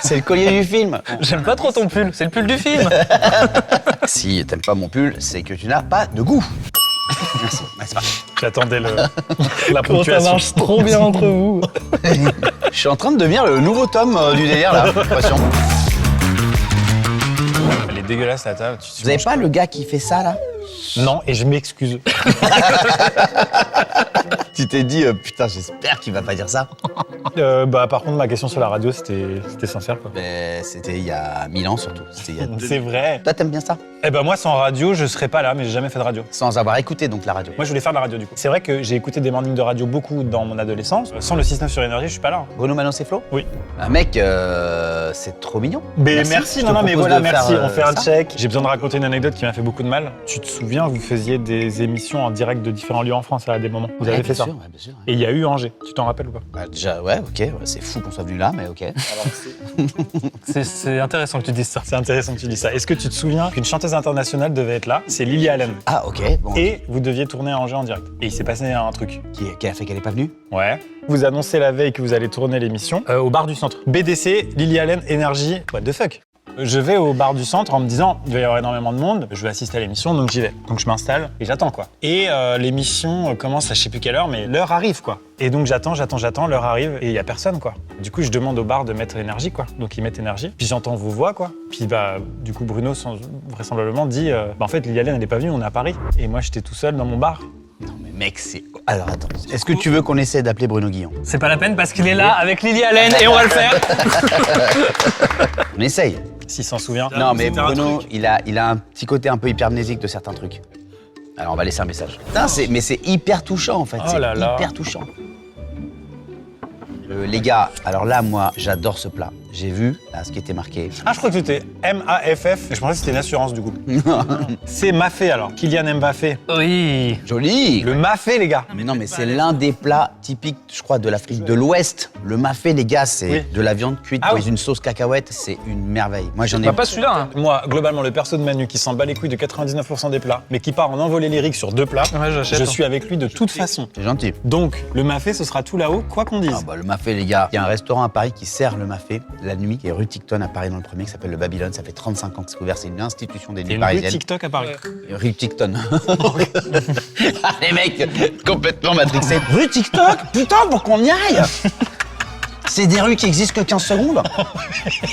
C'est le collier du film. J'aime pas trop ton pull. C'est le pull du film. Si t'aimes pas mon pull, c'est que tu n'as pas de goût. Merci. Ouais, c'est parti. J'attendais la Ça ponctuation. marche trop bien entre vous. Je suis en train de devenir le nouveau tome du délire là, j'ai l'impression. Elle est dégueulasse la table. Vous avez pas le gars qui fait ça là? Non, et je m'excuse. Tu t'es dit, putain, j'espère qu'il va pas dire ça. Bah, par contre, ma question sur la radio, c'était sincère, quoi. Ben, c'était il y a 1000 ans surtout. C'était il y a... C'est vrai. Toi, t'aimes bien ça? Eh ben moi, sans radio, je serais pas là, mais j'ai jamais fait de radio. Sans avoir écouté donc la radio. Moi, je voulais faire de la radio, du coup. C'est vrai que j'ai écouté des mornings de radio beaucoup dans mon adolescence. Sans le 6-9 sur Énergie, je suis pas là. Bruno Manos et Flo? Oui. Un mec, c'est trop mignon. Mais Je merci, te non, mais propose voilà, de merci. faire, On fait un ça. check. J'ai besoin de raconter une anecdote qui m'a fait beaucoup de mal. Tu te souviens, vous faisiez des émissions en direct de différents lieux en France à des moments. Vous avez Ouais, fait bien ça. sûr, ouais, bien sûr. Ouais. Et il y a eu Angers. Tu t'en rappelles ou pas? Bah, déjà, ouais, ok, ouais, c'est fou qu'on soit venu là, mais ok. C'est intéressant que tu dises ça. C'est intéressant que tu dis ça. Est-ce que tu te souviens qu'une chanteuse internationale devait être là? C'est Lily Allen. Ah, ok, bon. Et vous deviez tourner à Angers en direct. Et il s'est passé un truc. Qui a fait qu'elle est pas venue? Ouais. Vous annoncez la veille que vous allez tourner l'émission au bar du centre. BDC, Lily Allen, Énergie. What the fuck? Je vais au bar du centre en me disant il va y avoir énormément de monde, je vais assister à l'émission, donc j'y vais. Donc je m'installe et j'attends quoi. Et l'émission commence à je sais plus quelle heure, mais l'heure arrive quoi. Et donc j'attends, l'heure arrive et il y a personne quoi. Du coup je demande au bar de mettre énergie quoi. Donc ils mettent énergie. Puis j'entends vos voix quoi. Puis bah du coup Bruno vraisemblablement dit en fait Lily Allen elle est pas venue, on est à Paris. Et moi j'étais tout seul dans mon bar. Non, mais mec, c'est. Alors attends, est-ce que tu veux qu'on essaie d'appeler Bruno Guillon? C'est pas la peine parce qu'il est là avec Lily Allen et on va le faire. On essaye. S'il s'en souvient. Non, mais Bruno, il a un petit côté un peu hypermnésique de certains trucs. Alors on va laisser un message. Putain, mais c'est hyper touchant en fait. Oh là là. C'est hyper touchant. Les gars, alors là, moi, j'adore ce plat. J'ai vu là, ce qui était marqué. Ah, je crois que c'était MAFF, et je pensais que c'était une assurance du coup. C'est Mafé alors, Kylian Mbappé. Oui. Joli. Le Mafé, les gars. Mais non, mais c'est l'un des plats typiques, je crois, de l'Afrique de l'Ouest. Le mafé, les gars, c'est Oui. de la viande cuite Ah dans oui. une sauce cacahuète. C'est une merveille. Moi, j'en ai. Bah, pas celui-là. Hein. Moi, globalement, le perso de Manu qui s'en bat les couilles de 99% des plats, mais qui part en envolée lyrique sur 2 plats, Ouais, j'achète. je suis avec lui de toute façon. C'est gentil. Donc, le Mafé, ce sera tout là-haut, quoi qu'on dise. Ah bah, le mafé, les gars. Il y a un restaurant à Paris qui sert le mafé la nuit, qui est rue Ticton à Paris dans le premier, qui s'appelle le Babylone. Ça fait 35 ans que c'est ouvert. C'est une institution des Et nuits une rue parisiennes. TikTok à Paris. Rue Ticton. Ah, les mecs, complètement matrixés. Rue TikTok? Putain, pour qu'on y aille! C'est des rues qui existent que 15 secondes.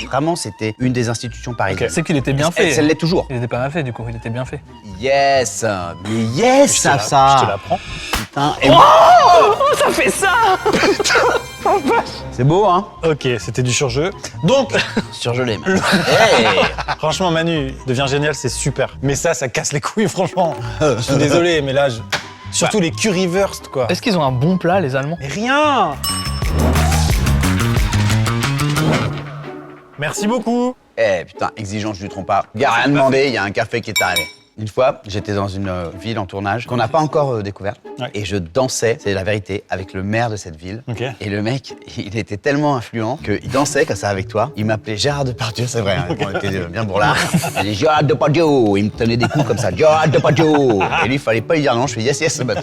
Vraiment, c'était une des institutions parisiennes. C'est qu'il était bien Et fait. ça l'est toujours. Il était pas mal fait du coup, il était bien fait. Yes! Mais yes, Je te la- ça! Je te la prends. Putain, et Oh, ça fait ça. c'est beau, hein? Ok, c'était du surjeu. Donc, Surgelé, même. Hey! franchement, Manu, devient génial, c'est super. Mais ça casse les couilles, franchement. Je suis désolé, mais là, surtout les currywurst, quoi. Est-ce qu'ils ont un bon plat les Allemands? Mais rien! Merci beaucoup. Eh putain, exigeant, je lui trompe pas. Gars, rien demandé, il y a un café qui est arrivé. Une fois, j'étais dans une ville en tournage qu'on n'a pas encore découverte. Ouais. Et je dansais, c'est la vérité, avec le maire de cette ville. Ok. Et le mec, il était tellement influent qu'il dansait comme ça avec toi. Il m'appelait Gérard Depardieu, c'est vrai, hein, on était bien bourlards. Il dit Gérard Depardieu, il me tenait des coups comme ça, Gérard Depardieu. Et lui, il fallait pas lui dire non, je fais yes, yes, but,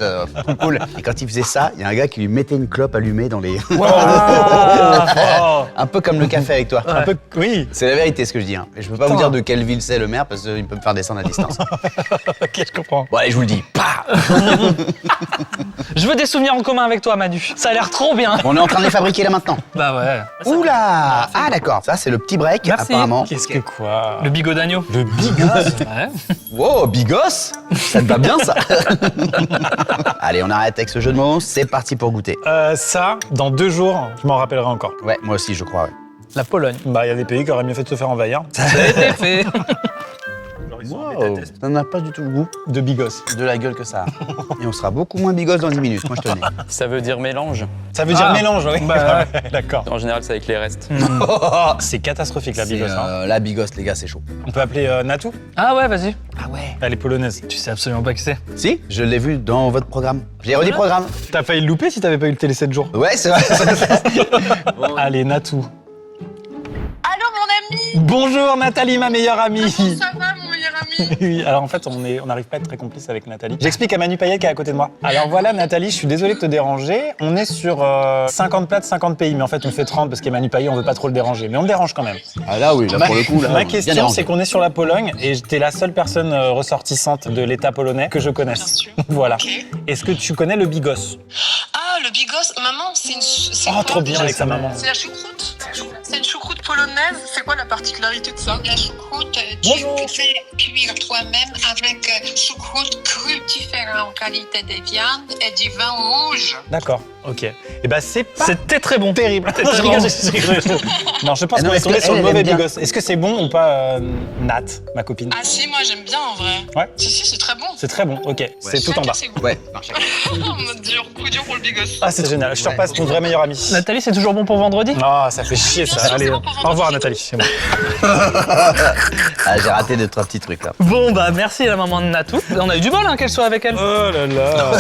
cool. Et quand il faisait ça, il y a un gars qui lui mettait une clope allumée dans les... Oh, Un peu comme le café avec toi. un peu, oui. C'est la vérité ce que je dis. Hein. Et je peux pas vous dire de quelle ville c'est le maire parce qu'il peut me faire descendre à distance. Ok, je comprends. Bon allez, je vous le dis. Pah. Je veux des souvenirs en commun avec toi Manu. Ça a l'air trop bien. On est en train de les fabriquer là maintenant. Bah ouais. Oula. Ah d'accord. Ça c'est le petit break Merci. apparemment. Qu'est-ce que quoi? Le bigot d'agneau. Le bigos. Ouais. Wow, bigos. Ça te va bien ça. Allez, on arrête avec ce jeu de mots. C'est parti pour goûter. Ça, dans 2 jours, je m'en rappellerai encore. Ouais, moi aussi je crois. Ouais. La Pologne. Bah, il y a des pays qui auraient mieux fait de se faire envahir. Ça a été fait. Wow. Ça n'a pas du tout le goût De bigos. de la gueule que ça a. Et on sera beaucoup moins bigos dans 10 minutes. Moi je tenais. Ça veut dire mélange. Ça veut dire Ah. mélange, oui. Bah, D'accord. En général, c'est avec les restes. C'est catastrophique la C'est, bigos. Hein. la bigos les gars, c'est chaud. On peut appeler Natou. Ah ouais, vas-y. Ah ouais. Elle est polonaise. Tu sais absolument pas qui c'est. Si, je l'ai vu dans votre programme. J'ai redit programme. T'as failli le louper si t'avais pas eu le télé 7 jours. Ouais, c'est vrai. Allez, Natou. Allô mon ami, Bonjour Nathalie, ma meilleure amie. ça va mon meilleur ami? Oui, alors en fait, on n'arrive pas à être très complice avec Nathalie. J'explique à Manu Payet qui est à côté de moi. Alors voilà, Nathalie, je suis désolé de te déranger. On est sur 50 plats de 50 pays, mais en fait, on fait 30 parce qu'Emmanuel Payet, on veut pas trop le déranger. Mais on le dérange quand même. Ah là oui, là pour le coup là. Ma bien question, dérangé. c'est qu'on est sur la Pologne et t'es la seule personne ressortissante de l'État polonais que je connaisse. Bien sûr. Voilà. Ok. Est-ce que tu connais le bigos? Ah, le bigos, maman, c'est Oh, quoi trop bien déjà avec sa maman. C'est la choucroute. C'est une choucroute polonaise. C'est quoi la particularité de ça? La choucroute, tu Bonjour. peux faire cuire toi-même avec choucroute crue, différentes qualités de viande et du vin rouge. D'accord, ok. Et ben c'est pas C'était très bon. terrible. C'était Non, je très rigole, bon. je rigole. Non, je pense Ah non, qu'on est est-ce tombé que sur le elle mauvais aime bien bigos. Est-ce que c'est bon ou pas, Nat, ma copine? Ah si, moi j'aime bien en vrai. Ouais. Si, c'est très bon. C'est très bon, ok. C'est tout en bas. C'est bon. Ouais. Oh mon dieu, coup pour le bigos. Ah, c'est génial. Je te repasse ton vrai meilleur ami. Nathalie, c'est toujours bon pour vendredi? Ah, ça fait chier Bien ça. sûr, Allez. c'est bon pour Oh Au revoir Nathalie, c'est bon. Ah, j'ai raté 2-3 petits trucs là. Bon, bah merci à la maman de Natou. On a eu du bol hein, qu'elle soit avec elle. Oh là là.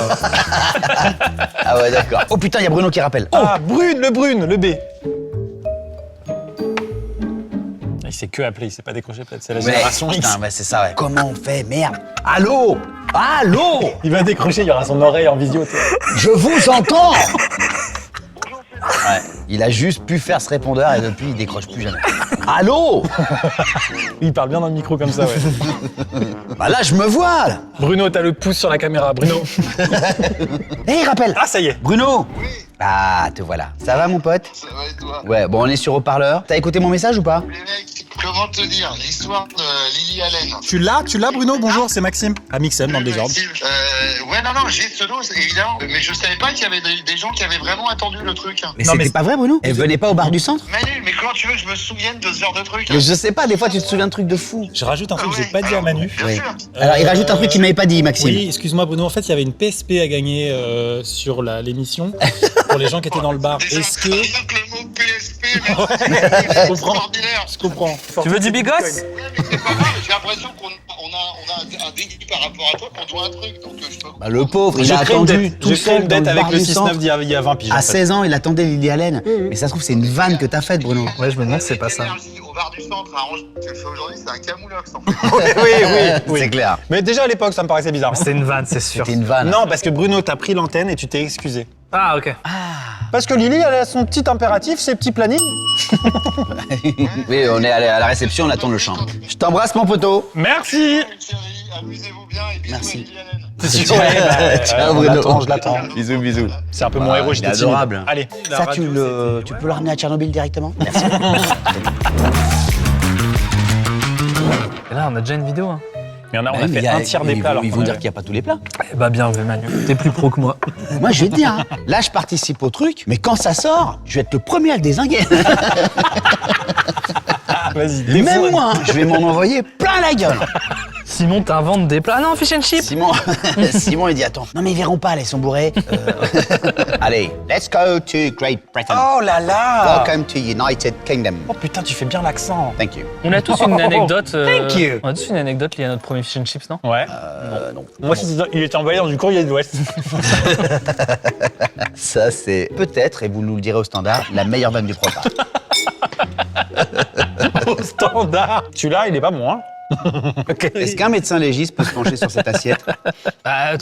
Ah ouais, d'accord. Oh putain, il y a Bruno qui rappelle. Ah, Brune, le B. Il s'est que appelé, il s'est pas décroché peut-être, c'est la génération X. Putain, ouais, c'est ça, ouais. Comment on fait, merde? Allô? Allô? Il va décrocher, il y aura son oreille en visio. tu sais. Je vous entends! Ouais, il a juste pu faire ce répondeur et depuis il décroche plus jamais. Allô? Il parle bien dans le micro comme ça, ouais. Bah là, je me vois, là. Bruno, t'as le pouce sur la caméra, Bruno. Eh, il rappelle. Ah, ça y est. Bruno? Ah, te voilà. Ça va, mon pote? Ça va et toi? Ouais, bon, on est sur haut-parleur. T'as écouté mon message ou pas? Les mecs, comment te dire? L'histoire de Lily Allen. Tu l'as Bruno? Bonjour, c'est Maxime. À Mixem, dans le désordre. Ouais, non, j'ai ce dos, évidemment. Mais je savais pas qu'il y avait des gens qui avaient vraiment attendu le truc. Mais Non, c'était mais- pas vrai, Bruno? Elle venait pas au bar du centre? Manu, mais comment tu veux que je me souvienne de ce genre de truc? Mais je sais pas, des fois tu te souviens de trucs de fou. Je rajoute un truc que j'ai pas dit à Manu. Bien Oui. sûr. Alors, il rajoute un truc qu'il m'avait pas dit, Maxime. Oui, excuse-moi Bruno, en fait il y avait une PSP à gagner sur l'émission pour les gens qui étaient dans le bar. Déjà, Est-ce que... rien que le mot PSP, Je c'est comprends. extraordinaire. Je comprends. Tu veux du bigos? Ouais, mais c'est pas grave, j'ai l'impression qu'on a un délit par rapport à toi qu'on doit un truc, donc je peux... Bah, le pauvre, il J'ai a créé une attendu dette. tout J'ai créé seul une dans dette le avec bar le du 6-9 centre. d'il y a 20 piges. À en fait. 16 ans, il attendait Lily Allen. Mais ça se trouve, c'est une vanne que t'as faite, Bruno. Ouais, je me demande si c'est pas ça. Au bar du centre, à Angers, tu le fais aujourd'hui, c'est un camoulox en fait. Oui. C'est clair. Mais déjà à l'époque ça me paraissait bizarre. C'est une vanne, c'est sûr. C'était une vanne. Non, parce que Bruno, t'as pris l'antenne et tu t'es excusé. Ah, ok. Parce que Lily, elle a son petit impératif, ses petits plannings. Oui, on est à la réception, on attend le champ. Je t'embrasse, mon poteau. Merci. Chérie, amusez-vous bien et bisous Merci. à Lily Allen. Ciao, on Bruno. l'attend, je l'attends. Bisous, bisous. C'est un peu mon Bah, héros, il j'étais est timide. adorable. Allez. Ça, tu peux le ramener à Tchernobyl directement? Merci. Et là, on a déjà une vidéo. Hein. Mais on a Bah oui, fait mais il y a- un tiers des plats alors. Ils qu'on vont dire avait- qu'il n'y a pas tous les plats. Eh bah, bien vu, Manu. T'es plus pro que moi. Moi, je vais te dire, hein, là, je participe au truc, mais quand ça sort, je vais être le premier à le dézinguer. Vas-y, Même défoule. moi, hein, je vais m'en envoyer plein la gueule. Simon t'invente des plats. Ah non, fish and chips. Simon, Simon, il dit attends, non mais ils verront pas, là, ils sont bourrés. Allez, let's go to Great Britain. Oh là là. Welcome to United Kingdom. Oh putain, tu fais bien l'accent. Thank you. On a tous une anecdote. Thank you. On a tous une anecdote liée à notre premier fish and chips, non? Ouais. Non. Moi, il était envoyé dans du courrier de l'Ouest. Ça, c'est peut-être, et vous nous le direz au standard, la meilleure vanne du programme. Au standard. Celui-là, il est pas bon, hein. Est-ce qu'un médecin légiste peut se pencher sur cette assiette?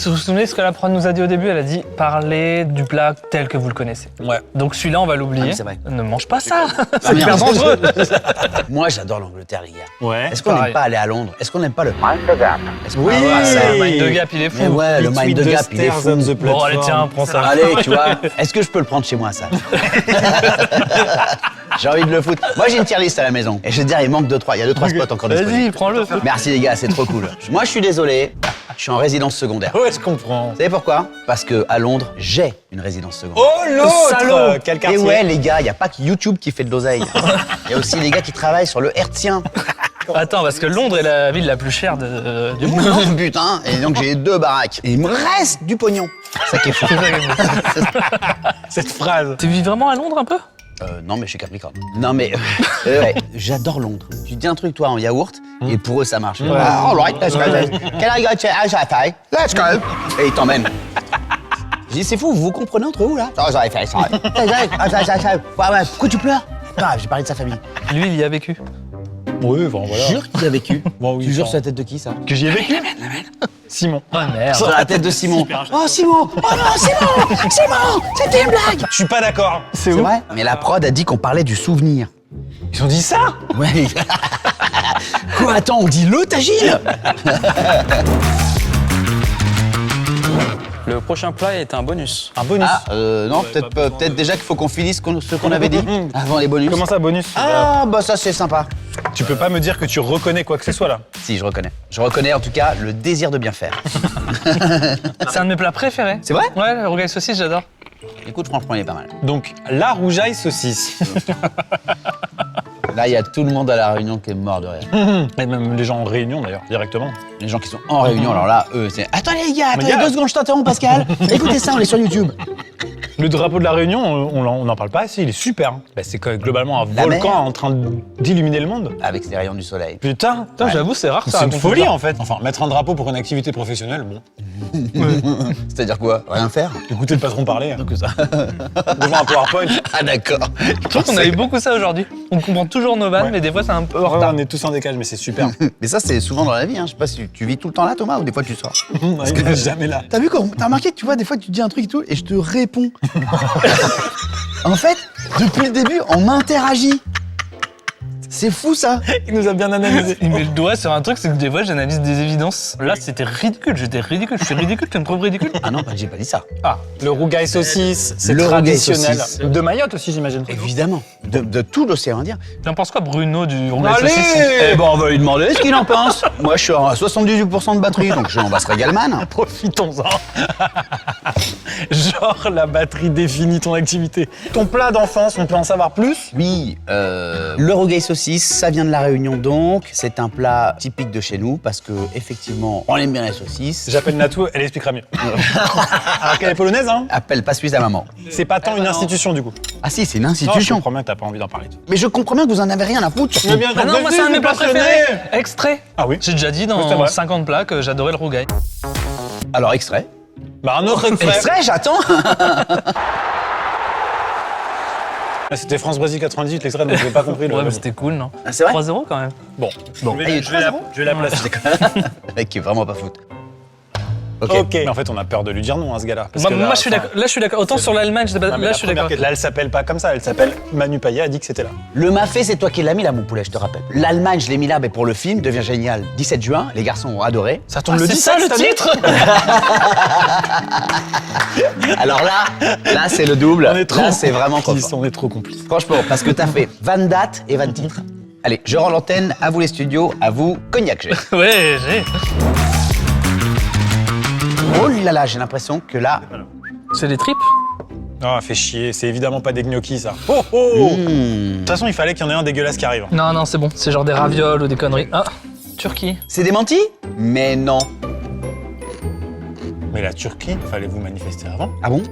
Tu vous souvenez ce que la prod nous a dit au début? Elle a dit parlez du plat tel que vous le connaissez. Ouais. Donc celui-là, on va l'oublier. Ah, c'est vrai. Ne mange pas ça. C'est merde. hyper dangereux. Moi, j'adore l'Angleterre, les gars. Ouais. Est-ce qu'on pareil. n'aime pas aller à Londres? Est-ce qu'on n'aime pas le Mind the Gap? Oui. Ah, ça, Mind the Gap, il est fou. Mais ouais, le Mind the Gap, il est fou. Bon, allez, tiens, prends ça. Allez, tu vois, est-ce que je peux le prendre chez moi, ça? J'ai envie de le foutre. Moi, j'ai une tier list à la maison. Et je veux dire, il manque 2-3. Il y a 2-3 spots encore Vas-y, disponibles. prends-le. Merci, les gars, c'est trop cool. Moi, je suis désolé. Je suis en résidence secondaire. Ouais, je comprends. Vous savez pourquoi? Parce que à Londres, j'ai une résidence secondaire. Oh l'autre. Salaud. Quel Et quartier. ouais, les gars, il n'y a pas que YouTube qui fait de l'oseille. Il y a aussi les gars qui travaillent sur le hertzien. Attends, parce que Londres est la ville la plus chère du monde. non Putain, et donc j'ai 2 baraques. Et il me reste du pognon. Ça qui est fou. Cette phrase. Tu vis vraiment à Londres un peu? Non, mais je suis Capricorne. Non, mais ouais, j'adore Londres. Tu dis un truc, toi, en yaourt, et pour eux, ça marche. Ah, all right, let's go. Can I go to HFA? Let's go. Et ils t'emmènent. Je dis, c'est fou, vous vous comprenez entre vous, là? Ça, j'aurais fait ça. Ouais, pourquoi tu pleures? Ah, j'ai parlé de sa famille. Lui, il y a vécu. Oui, bon, voilà. Jure qu'il a vécu. Bon, oui, Tu jures enfin. sur la tête de qui, ça? Que j'y ai vécu. Simon. Oh merde. Sur la tête de Simon. Oh, Simon! Oh non, Simon! Simon! C'était une blague! Je suis pas d'accord. C'est vrai? Mais la prod a dit qu'on parlait du souvenir. Ils ont dit ça. Ouais. Quoi, attends, on dit le tagine? Le prochain plat est un bonus. Un bonus. Ah, non, peut-être déjà qu'il faut qu'on finisse ce qu'on avait dit avant les bonus. Comment ça, bonus? Ah, bah ça c'est sympa. Tu peux pas me dire que tu reconnais quoi que ce soit là. Si, je reconnais. Je reconnais en tout cas le désir de bien faire. C'est un de mes plats préférés. C'est vrai? Ouais, le rougail saucisse, j'adore. Écoute, franchement, il est pas mal. Donc, la rougeaille saucisse. Là, il y a tout le monde à la réunion qui est mort de rire. Et même les gens en réunion d'ailleurs, directement. Les gens qui sont en réunion, alors là, eux, c'est... Attendez les gars, Mais attendez gars. 2 secondes, je t'interromps Pascal. Écoutez ça, on est sur YouTube. Le drapeau de la Réunion, on n'en parle pas assez, il est super. Bah, c'est globalement un La volcan mer. en train d'illuminer le monde. Avec les rayons du soleil. Putain, Putain, j'avoue, c'est rare que ça c'est une raconte folie ça. en fait. Enfin, mettre un drapeau pour une activité professionnelle, bon. C'est-à-dire quoi? Rien faire? Écoutez le patron parler, hein, que ça. Devant un PowerPoint. Ah d'accord. Je trouve qu'on a eu beaucoup ça aujourd'hui. On comprend toujours nos vannes, Ouais. mais des fois c'est un peu en Ouais, retard. on est tous en décalage, mais c'est super. Mais ça c'est souvent dans la vie, hein. Je sais pas si tu vis tout le temps là Thomas ou des fois tu sors. Parce que jamais là. T'as vu quand t'as remarqué, tu vois, des fois tu dis un truc et tout et je te réponds. En fait, depuis le début, on m'interagit. C'est fou ça. Il nous a bien analysé. Il met le doigt sur un truc, c'est que des fois j'analyse des évidences. Là c'était ridicule, j'étais ridicule, je suis ridicule, tu me trouves ridicule. Ah non, bah, j'ai pas dit ça. Ah, le rougail saucisse, c'est Le rougail traditionnel. saucisse. De Mayotte aussi, j'imagine. Évidemment. De tout l'océan Indien. T'en penses quoi Bruno du rougail Allez saucisse? Eh ben on va lui demander ce qu'il en pense. Moi je suis à 78% de batterie, donc on va se régalman. Profitons-en. Genre, la batterie définit ton activité. Ton plat d'enfance, on peut en savoir plus? Oui, le rougail saucisse, ça vient de la Réunion donc. C'est un plat typique de chez nous parce que effectivement, on aime bien les saucisses. J'appelle Natou, elle expliquera mieux. Alors qu'elle est polonaise, hein? Appelle pas Suisse à maman. C'est pas tant une institution, du coup. Ah si, c'est une Non, je institution. comprends bien que t'as pas envie d'en parler. Mais je comprends bien que vous en avez rien à foutre. Mais bien Ah non, moi c'est un de mes plats préférés. Extrait. Ah oui? J'ai déjà dit Oui, c'est dans vrai. 50 plats que j'adorais le rougail. Alors extrait. Bah, un autre extrait. Extrait, j'attends. Ah, c'était France-Brésil 98, l'extrait, donc j'ai pas compris. Ouais, mais c'était cool, non? Ah, c'est vrai 3-0 quand même. Bon, Bon, allez, je vais la placer. Le mec qui est vraiment pas foot. Ok. Mais en fait, on a peur de lui dire non à ce gars-là. Parce que là, Moi je suis enfin, d'accord. Là je suis d'accord. Autant sur l'Allemagne, non, mais là la je suis première d'accord. Là, elle s'appelle pas comme ça, elle s'appelle Manu Payet a dit que c'était là. Le mafé, c'est toi qui l'as mis là, mon poulet, je te rappelle. L'Allemagne, je l'ai mis là, mais pour le film, devient génial. 17 juin, les garçons ont adoré. Ça tombe Ah, le c'est 17 ça le cette année titre. Alors là c'est le double. On est trop Là, c'est vraiment trop complices, fort. on est trop complices. Franchement, parce que t'as fait 20 dates et 20 titres. Allez, je rends l'antenne, à vous les studios, à vous, Cognac G. Ouais, j'ai. Oh là là, j'ai l'impression que là... C'est des tripes. Ah, fait chier, c'est évidemment pas des gnocchis ça. Oh oh De toute façon, il fallait qu'il y en ait un dégueulasse qui arrive. Non, non, c'est bon. C'est genre des ravioles ou des conneries. Ah, Turquie. C'est démenti? Mais non. Mais la Turquie, fallait vous manifester avant. Ah bon?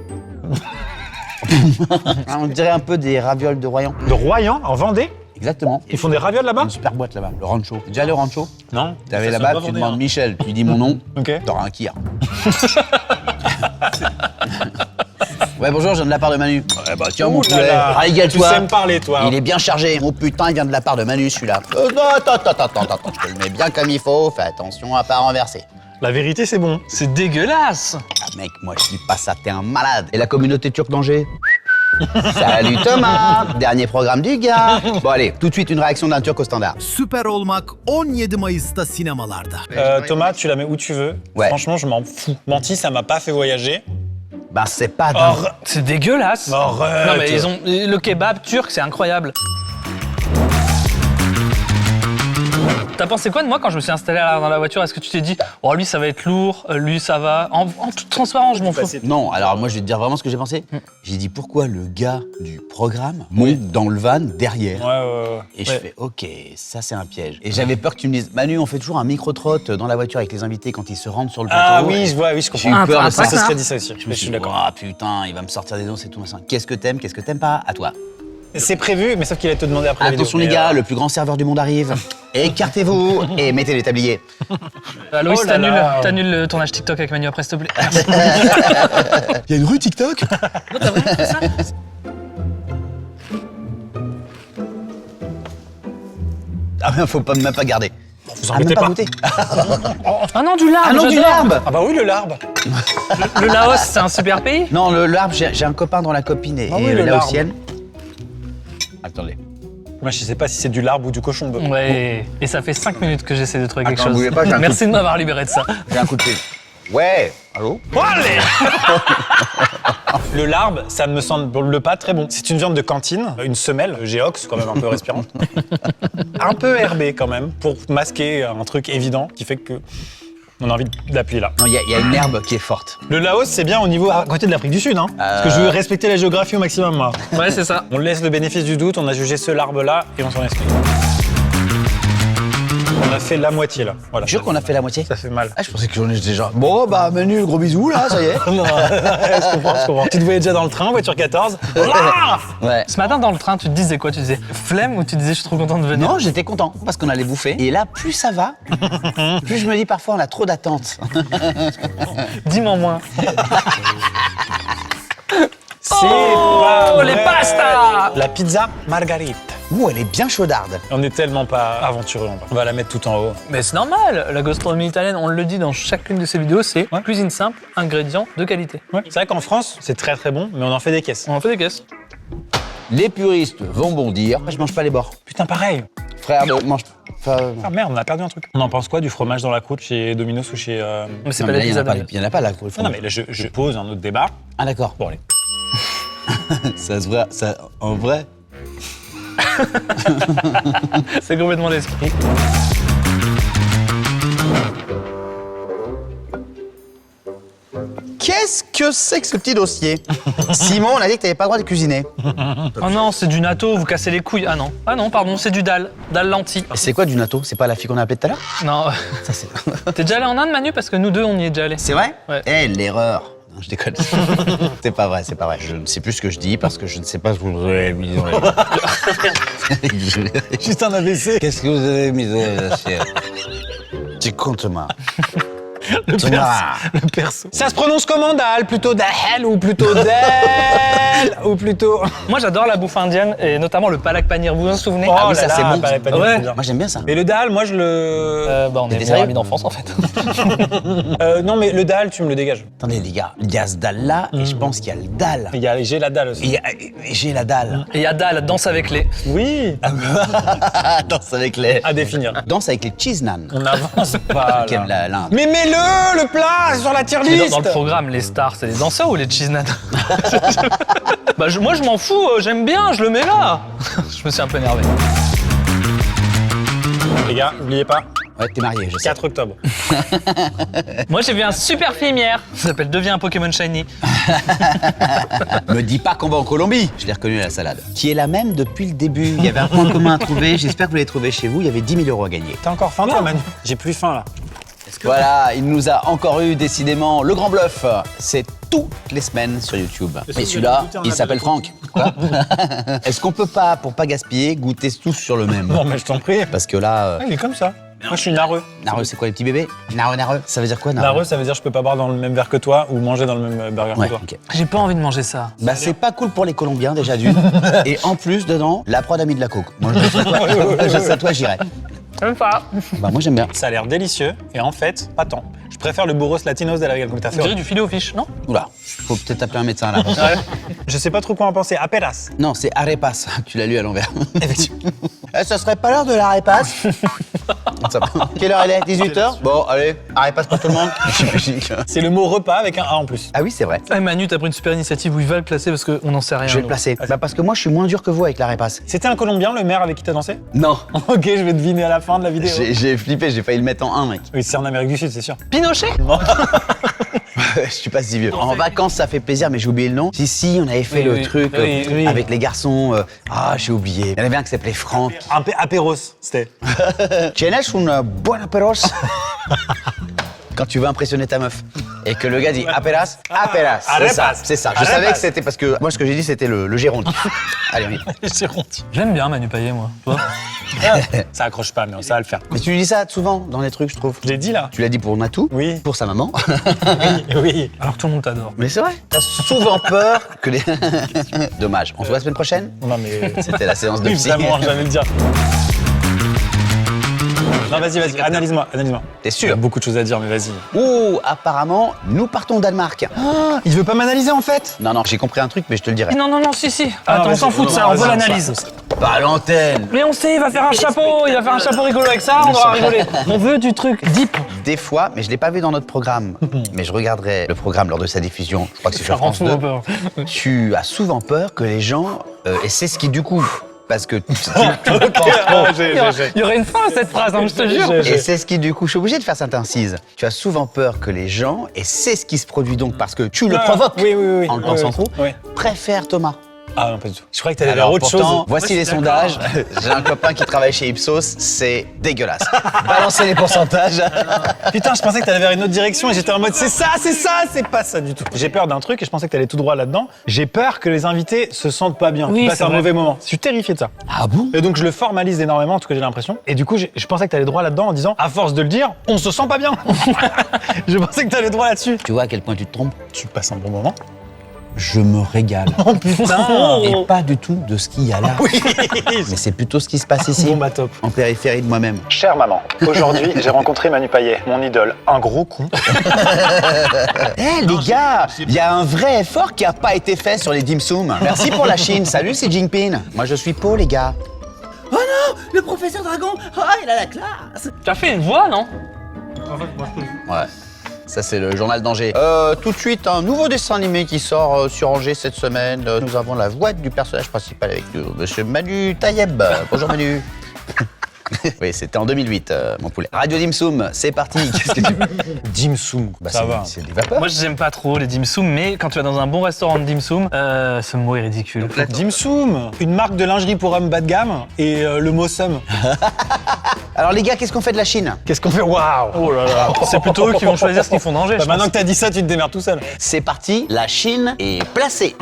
On dirait un peu des ravioles de Royan. De Royan, en Vendée, Exactement. ils font des ravioles là-bas? Une super boîte là-bas, le rancho. Déjà le rancho? Non. T'arrives Ça, là-bas, pas tu Vendée, demandes hein. Michel, tu dis mon nom, Ok. t'auras un Kia. Ouais, bonjour, je viens de la part de Manu. Ouais, bah tiens, mon Ouh là poulet, là. Tu régale-toi. sais me parler, toi. Il est bien chargé. Oh putain, il vient de la part de Manu, celui-là. Non, attends, je te le mets bien comme il faut, fais attention à pas renverser. La vérité, c'est bon. C'est dégueulasse. Ah mec, moi je dis pas ça, t'es un malade. Et la communauté turque d'Angers? Salut Thomas, dernier programme du gars. Bon allez, tout de suite une réaction d'un turc au standard. Süper olmak 17 Mayıs'ta sinemalarda. Thomas, tu la mets où tu veux. Ouais. Franchement, je m'en fous. Menti, ça m'a pas fait voyager. Ben c'est pas dingue. C'est dégueulasse. Arrête. Non mais ils ont le kebab turc, c'est incroyable. T'as pensé quoi de moi quand je me suis installé dans la voiture? Est-ce que tu t'es dit, oh lui ça va être lourd, lui ça va. En toute transparence, je m'en fous. Non, alors moi je vais te dire vraiment ce que j'ai pensé. J'ai dit pourquoi le gars du programme monte dans le van derrière. Ouais. Et je fais ok, ça c'est un piège. Et j'avais peur que tu me dises, Manu, on fait toujours un micro-trotte dans la voiture avec les invités quand ils se rendent sur le plateau. Ah oui, je vois, oui, je J'ai comprends. eu peur de Ça, ça. ça serait dit ça aussi. Je me suis dit, ah putain, il va me sortir des os et tout machin. Qu'est-ce que t'aimes pas? À toi. C'est prévu, mais sauf qu'il allait te demander après la Attention vidéo. les Mais, gui le plus grand serveur du monde arrive. Écartez-vous et mettez les tabliers. Loïs, Oh là là. t'annules le tournage TikTok avec Manu après, s'il te plaît. Il y a une rue TikTok? Ah mais faut pas même pas garder. Vous Ah, embêtez même pas pas. goûter. Ah non, du larbe. Ah non, du j'adore. larbe. Ah bah oui, le larbe. Le Laos, c'est un super pays. Non, le larbe, j'ai un copain dont la copine est, Ah oui, est le laotienne. Attendez. Moi, je sais pas si c'est du larbe ou du cochon de bœuf. Ouais. Et ça fait 5 minutes que j'essaie de trouver quelque Attends, chose. bougez pas, j'ai un Merci de m'avoir libéré de ça. J'ai un coup de fil. Ouais. Allô? Allez Le larbe, ça me semble pas très bon. C'est une viande de cantine, une semelle, géox, quand même un peu respirante. Un peu herbée quand même, pour masquer un truc évident qui fait que on a envie d'appuyer là. Non, il y a une herbe qui est forte. Le Laos, c'est bien au niveau à côté de l'Afrique du Sud, hein. Parce que je veux respecter la géographie au maximum, moi. Ouais, c'est ça. On laisse le bénéfice du doute, on a jugé ce larbe là et on s'en explique. On a fait la moitié là. Voilà. Jure qu'on a fait la moitié. Ça fait mal. Ah, je pensais que j'en étais déjà. Bon, bah, Manu, gros bisous, là, ça y est. Non, je comprends. Tu te voyais déjà dans le train, voiture 14. Ah Ouais. Ce matin dans le train, tu te disais quoi? Tu disais flemme ou tu disais je suis trop content de venir? Non, j'étais content parce qu'on allait bouffer. Et là, plus ça va, plus je me dis parfois on a trop d'attentes. Dis-moi moins. C'est Oh, pas les vrai. pastas. La pizza margarita. Ouh, elle est bien chaudarde. On est tellement pas aventureux en vrai. On va la mettre tout en haut. Mais c'est normal, la gastronomie italienne, on le dit dans chacune de ses vidéos, c'est cuisine simple, ingrédients de qualité. Ouais. C'est vrai qu'en France, c'est très très bon, mais on en fait des caisses. On en fait des caisses. Les puristes vont bondir. Je mange pas les bords. Putain, pareil. Frère, mange. Enfin, Ah merde, on a perdu un truc. On en pense quoi du fromage dans la croûte chez Domino's ou chez... Mais c'est non, pas mais la là, pizza. il y en a pas là. Pour le Non, non, mais là, je pose un autre débat. Ah, d'accord. Bon, allez. Ça se voit, ça, en vrai. C'est complètement l'esprit. Qu'est-ce que c'est que ce petit dossier? Simon, on a dit que t'avais pas le droit de cuisiner. Oh non, c'est du natto, vous cassez les couilles. Ah non, pardon, c'est du dalle. Dalle lentille. Et c'est quoi du natto? C'est pas la fille qu'on a appelée tout à l'heure? Non. Ça, c'est. T'es déjà allé en Inde, Manu? Parce que nous deux, on y est déjà allé. C'est vrai? Ouais. Eh, l'erreur. Non, je déconne. C'est pas vrai, c'est pas vrai. Je ne sais plus ce que je dis parce que je ne sais pas ce que vous avez mis dans la Juste un AVC. Qu'est-ce que vous avez mis dans la chair? Tu comptes, Thomas. Le perso. Ça se prononce comment, Dal? Plutôt Dal ou plutôt Del ou plutôt... Moi, j'adore la bouffe indienne et notamment le palak paneer. Vous vous en souvenez? Ah oui, ça, c'est bon. Palais Panier, Ouais. c'est bien. Moi, j'aime bien ça. Et le Dal, moi, je le... On est T'es des sérieux amis d'enfance, en fait. Non, mais le Dal, tu me le dégages. Attendez, les gars, il y a ce dalle là et je pense qu'il y a le dalle. J'ai la dalle aussi. J'ai la dalle. Et il y a Dal, danse avec les. Oui. Danse avec les. À définir. Danse avec les cheese naan. On n'avance pas, Qui aime là. l'Inde. Mais mets-le, le plat, sur la tier Mais list. dans le programme, les stars, c'est les danseurs ou les cheese nan? Bah, moi, je m'en fous, j'aime bien, je le mets là. Je me suis un peu énervé. Les gars, n'oubliez pas, Ouais, t'es marié, je sais. 4 octobre. Moi, j'ai vu un super film hier. Ça s'appelle Deviens un Pokémon Shiny. Me dis pas qu'on va en Colombie. Je l'ai reconnu à la salade. Qui est la même depuis le début. Il y avait un point commun à trouver. J'espère que vous l'avez trouvé chez vous. Il y avait 10 000 € à gagner. T'as encore faim, toi, Manu? J'ai plus faim, là. Voilà, il nous a encore eu décidément le grand bluff. C'est toutes les semaines sur YouTube. Et celui-là, il s'appelle Franck. Quoi? Est-ce qu'on peut pas, pour pas gaspiller, goûter tous sur le même? Non, mais je t'en prie. Parce que là, Ah, il est comme ça. Moi, je suis narreux. nareux, c'est quoi les petits bébés? Nareux. Ça veut dire quoi, nareux? Nareux, ça veut dire je peux pas boire dans le même verre que toi ou manger dans le même burger Ouais, que toi. ok. J'ai pas envie de manger ça. Bah, c'est pas cool pour les Colombiens, déjà d'une. Et en plus, dedans, la prod a mis de la coke. Moi, je serais toi, j'irais. Même pas. Bah, moi, j'aime bien. Ça a l'air délicieux et en fait, pas tant. Je préfère le burros latinos de la On dirait Galgulta. du filet aux fiches, non? Oula, faut peut-être appeler un médecin là. Je sais pas trop quoi en penser. Aperas. Non, c'est arepas. Tu l'as lu à l'envers. Ça serait pas l'heure de l'arepas? Quelle heure elle est? 18h? Bon, allez, arepas pour tout le monde. C'est le mot repas avec un A en plus. Ah oui, c'est vrai. Eh Manu, t'as pris une super initiative où il va le placer parce qu'on n'en sait rien. Je vais le nous. placer. Bah, parce que moi, je suis moins dur que vous avec l'arepas. C'était un Colombien, le maire avec qui t'as dansé? Non. Ok, je vais deviner à la fin de la vidéo. J'ai flippé, j'ai failli le mettre en 1, mec. Oui, c'est en Amérique du Sud, c'est sûr. Pinochet? Je suis pas si vieux. En vacances, ça fait plaisir, mais j'ai oublié le nom. Si, on avait fait le truc oui. avec les garçons. J'ai oublié. Il y en avait un qui s'appelait Franck. Aperos, c'était. Tienes un buen aperos? Quand tu veux impressionner ta meuf. Et que le gars dit aperas, aperas. C'est ça, Arepas. c'est ça. Je Arepas. savais que c'était parce que moi, ce que j'ai dit, c'était le Géronti. Allez, on y va. C'est rond. J'aime bien Manu Payet, moi. Tu vois? Ça accroche pas, mais ça va le faire. Mais tu lui dis ça souvent dans les trucs, je trouve. Je l'ai dit là. Tu l'as dit pour Natou, Oui. pour sa maman. Oui. Alors que tout le monde t'adore. Mais c'est vrai. T'as souvent peur que les. Dommage. On se voit la semaine prochaine? Non mais. C'était la séance de Oui, psy. vraiment, j'allais le dire. Non, vas-y, analyse-moi. T'es Il y a sûr? beaucoup de choses à dire, mais vas-y. Ouh, apparemment, nous partons au Danemark. Il veut pas m'analyser en fait? Non, j'ai compris un truc, mais je te le dirai. Non, si. Ah, Attends, on vas-y, s'en fout de ça, non, on veut vas-y, l'analyse. Pas à l'antenne. Mais on sait, il va faire un chapeau, rigolo avec ça, on va rigoler. On veut du truc deep. Des fois, mais je l'ai pas vu dans notre programme. Mais je regarderai le programme lors de sa diffusion. Je crois que c'est sur Ça rend France 2. souvent peur. Tu as souvent peur que les gens. Et c'est ce qui, du coup. Parce que tu le penses trop. Il y aurait une fin à cette phrase, hein, je te jure. Et c'est ce qui, du coup, je suis obligé de faire cette incise. Tu as souvent peur que les gens, et c'est ce qui se produit donc parce que tu le provoques Oui. en le pensant trop, Oui. préfèrent Thomas. Ah non, pas du tout. Je croyais que t'allais vers Alors autre pourtant, chose. voici Moi, les je suis sondages. J'ai un copain qui travaille chez Ipsos, c'est dégueulasse. Balancez les pourcentages. Putain, je pensais que t'allais vers une autre direction et j'étais en mode c'est pas ça du tout. J'ai peur d'un truc et je pensais que t'allais tout droit là-dedans. J'ai peur que les invités se sentent pas bien. Oui, Passent c'est un vrai. mauvais moment. Je suis terrifié de ça. Ah bon? Et donc je le formalise énormément, en tout cas j'ai l'impression. Et du coup, je pensais que t'allais droit là-dedans en disant, à force de le dire, on se sent pas bien. Je pensais que t'allais droit là-dessus. Tu vois à quel point tu te trompes? Tu passes un bon moment. Je me régale. Oh putain. Et pas du tout de ce qu'il y a là. Oui. Mais c'est plutôt ce qui se passe ici, Bon bah top. en périphérie de moi-même. Chère maman, aujourd'hui j'ai rencontré Manu Payet, mon idole. Un gros con. Eh les gars, il y a un vrai effort qui a pas été fait sur les dim sum. Merci pour la Chine. Salut, c'est Jinping. Moi je suis Paul, les gars. Oh non, le professeur Dragon, oh, il a la classe. Tu as fait une voix, non? Ouais. Ça, c'est le journal d'Angers. Tout de suite, un nouveau dessin animé qui sort sur Angers cette semaine. Nous avons la voix du personnage principal avec nous, monsieur Manu Tayeb. Bonjour Manu. Oui, c'était en 2008, mon poulet. Radio Dim Sum, c'est parti. Qu'est-ce que tu... Dim sum, Bah, ça va. c'est des vapeurs. Moi, j'aime pas trop les dim sum, mais quand tu vas dans un bon restaurant de dim sum, ce mot est ridicule. Dim sum, une marque de lingerie pour hommes bas de gamme et le mot sum. Alors les gars, qu'est-ce qu'on fait de la Chine? Qu'est-ce qu'on fait? Waouh. Oh là là, c'est plutôt eux qui vont choisir ce qu'ils font d'Angers. Bah, je maintenant pense. que t'as dit ça, tu te démerdes tout seul. C'est parti, la Chine est placée.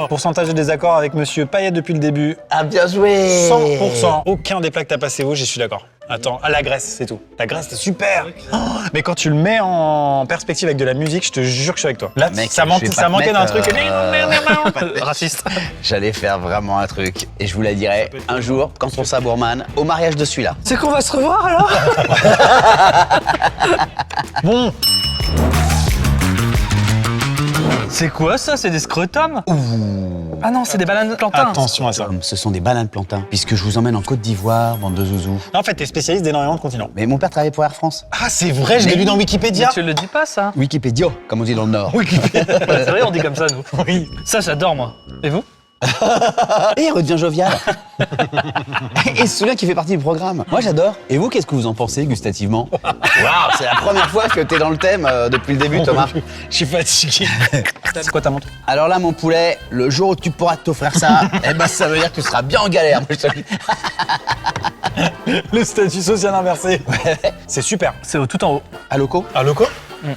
Pourcentage de désaccord avec monsieur Payet depuis le début. Ah, bien joué. 100%. Aucun des plats que t'as passé haut, j'y suis d'accord. Attends, à la Grèce, c'est tout. La Grèce, c'est super. Oh, mais quand tu le mets en perspective avec de la musique, je te jure que je suis avec toi. Là, Mec, ça, je vais pas ça te manquait d'un mettre, truc. Raciste. J'allais faire vraiment un truc et je vous la dirai un jour quand on sera bourman au mariage de celui-là. C'est qu'on va se revoir alors? Bon, C'est quoi ça? C'est des scrotums? Ah non, c'est des bananes plantains. attention à ça. Ce sont des bananes plantains, puisque je vous emmène en Côte d'Ivoire, bande de zouzous. En fait, t'es spécialiste d'énormément de continents. Mais mon père travaillait pour Air France. Ah, c'est vrai, je l'ai lu dans Mais Wikipédia. tu le dis pas ça? Wikipédia, comme on dit dans le Nord. C'est vrai, on dit comme ça nous. Oui. Ça, j'adore moi. Et vous? Et il redevient jovial. Et il se souvient qu'il fait partie du programme. Moi, j'adore. Et vous, qu'est-ce que vous en pensez gustativement? Waouh, c'est la première fois que t'es dans le thème depuis le début, Thomas. Je suis fatigué. C'est quoi ta montre? Alors là, mon poulet, le jour où tu pourras t'offrir ça, eh ben, ça veut dire que tu seras bien en galère. Moi, je te le dis. Le statut social inversé. C'est super. C'est au tout en haut. À loco, Un loco?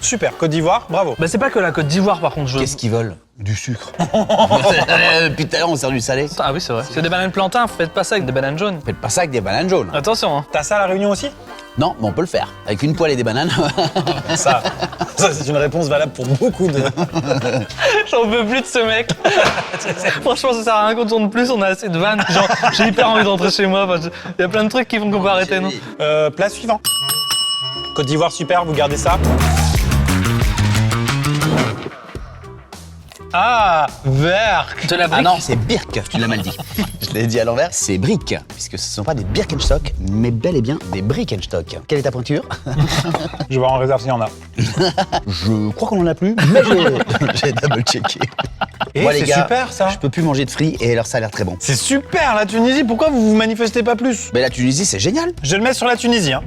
Super. Côte d'Ivoire, bravo. Bah c'est pas que la Côte d'Ivoire par contre. qu'est-ce qu'ils veulent? Du sucre. Depuis tout à l'heure, on sert du salé. Ah oui c'est vrai. C'est des bananes plantains, faites pas ça avec des bananes jaunes. Faites pas ça avec des bananes jaunes. Attention hein. T'as ça à la Réunion aussi? Non, mais on peut le faire. Avec une poêle et des bananes. Ça c'est une réponse valable pour beaucoup de... J'en peux plus de ce mec. Franchement ça sert à rien qu'on tourne plus, on a assez de vannes. Genre j'ai hyper envie de rentrer chez moi. Il y a plein de trucs qui font qu'on peut arrêter non. Plat suivant. Côte d'Ivoire, super, vous gardez ça. Ah, vert. De la Ah brique. non, c'est Birk, tu l'as mal dit. Je l'ai dit à l'envers. C'est briques, puisque ce ne sont pas des Birkenstock, mais bel et bien des Brickenstock. Quelle est ta pointure? Je vais voir en réserve s'il y en a. Je crois qu'on en a plus, mais j'ai double-checké. Et Moi, les c'est gars, super ça. Je peux plus manger de frites et leur ça a l'air très bon. C'est super la Tunisie, pourquoi vous vous manifestez pas plus? Mais la Tunisie, c'est génial. Je vais le mettre sur la Tunisie. Hein.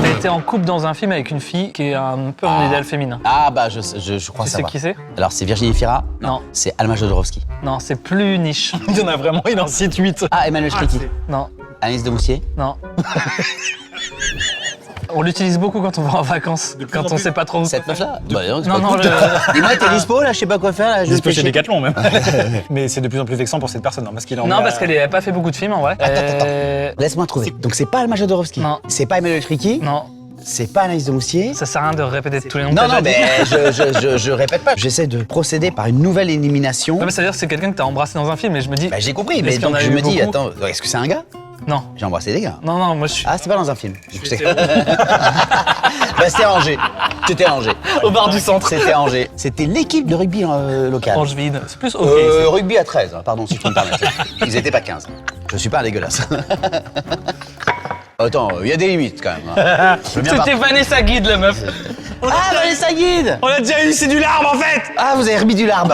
T'as été en couple dans un film avec une fille qui est un peu un idéal féminin. Ah bah, je crois Tu sais savoir. qui c'est? Alors, c'est Virginie Fira? Non. C'est Alma Jodorowsky. Non, c'est plus niche. Il y en a vraiment, il en cite 8. Ah, Emmanuel Stricki. Non, Agnès de Moussier? non. On l'utilise beaucoup quand on va en vacances, quand on sait pas trop où. Cette meuf-là? Bah, Non, non, Dis-moi, t'es dispo là? Je sais pas quoi faire là. Je Dispo chez réfléchis. Decathlon même. Mais c'est de plus en plus vexant pour cette personne, hein, parce qu'il en Non, est à- parce qu'elle a pas fait beaucoup de films en vrai. Attends. Laisse-moi trouver. Donc, c'est pas Alma Jodorowsky? Non. C'est pas Emmanuel Stricki? Non, C'est pas Anaïs de Moussier? ça sert à rien de répéter tous les noms que Non, t'as non, déjà dit. mais je répète pas. J'essaie de procéder par une nouvelle élimination. Non, mais c'est-à-dire que c'est quelqu'un que t'as embrassé dans un film et je me dis. Bah, j'ai compris, Est-ce mais qu'il y en donc a je eu me dis, beaucoup attends, est-ce que c'est un gars? Non, J'ai embrassé des gars. non, non, moi je suis Ah, c'était pas dans un film. Bah, c'était à Angers. C'était à Angers. au bar du centre. C'était à Angers. C'était l'équipe de rugby locale. Angevine, c'est plus ok. ici. Rugby à 13, pardon, si je peux me permettre. Ils étaient pas 15. Je suis pas un dégueulasse. Attends, il y a des limites quand même. Hein. Je veux bien C'était Vanessa Guide, la meuf. Ah, Vanessa Guide! On a déjà eu, c'est du larbe en fait. Ah, vous avez remis du larbe.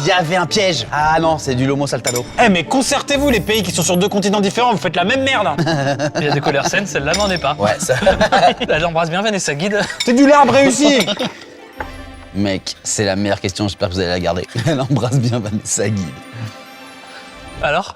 Il y avait un piège. Ah non, c'est du Lomo Saltado. Eh mais concertez-vous les pays qui sont sur 2 continents différents, vous faites la même merde. Il y a des colères saines, celle-là n'en est pas. Ouais, ça. Elle embrasse bien Vanessa Guide. C'est du larbe réussi. Mec, c'est la meilleure question, j'espère que vous allez la garder. Elle embrasse bien Vanessa Guide. Alors?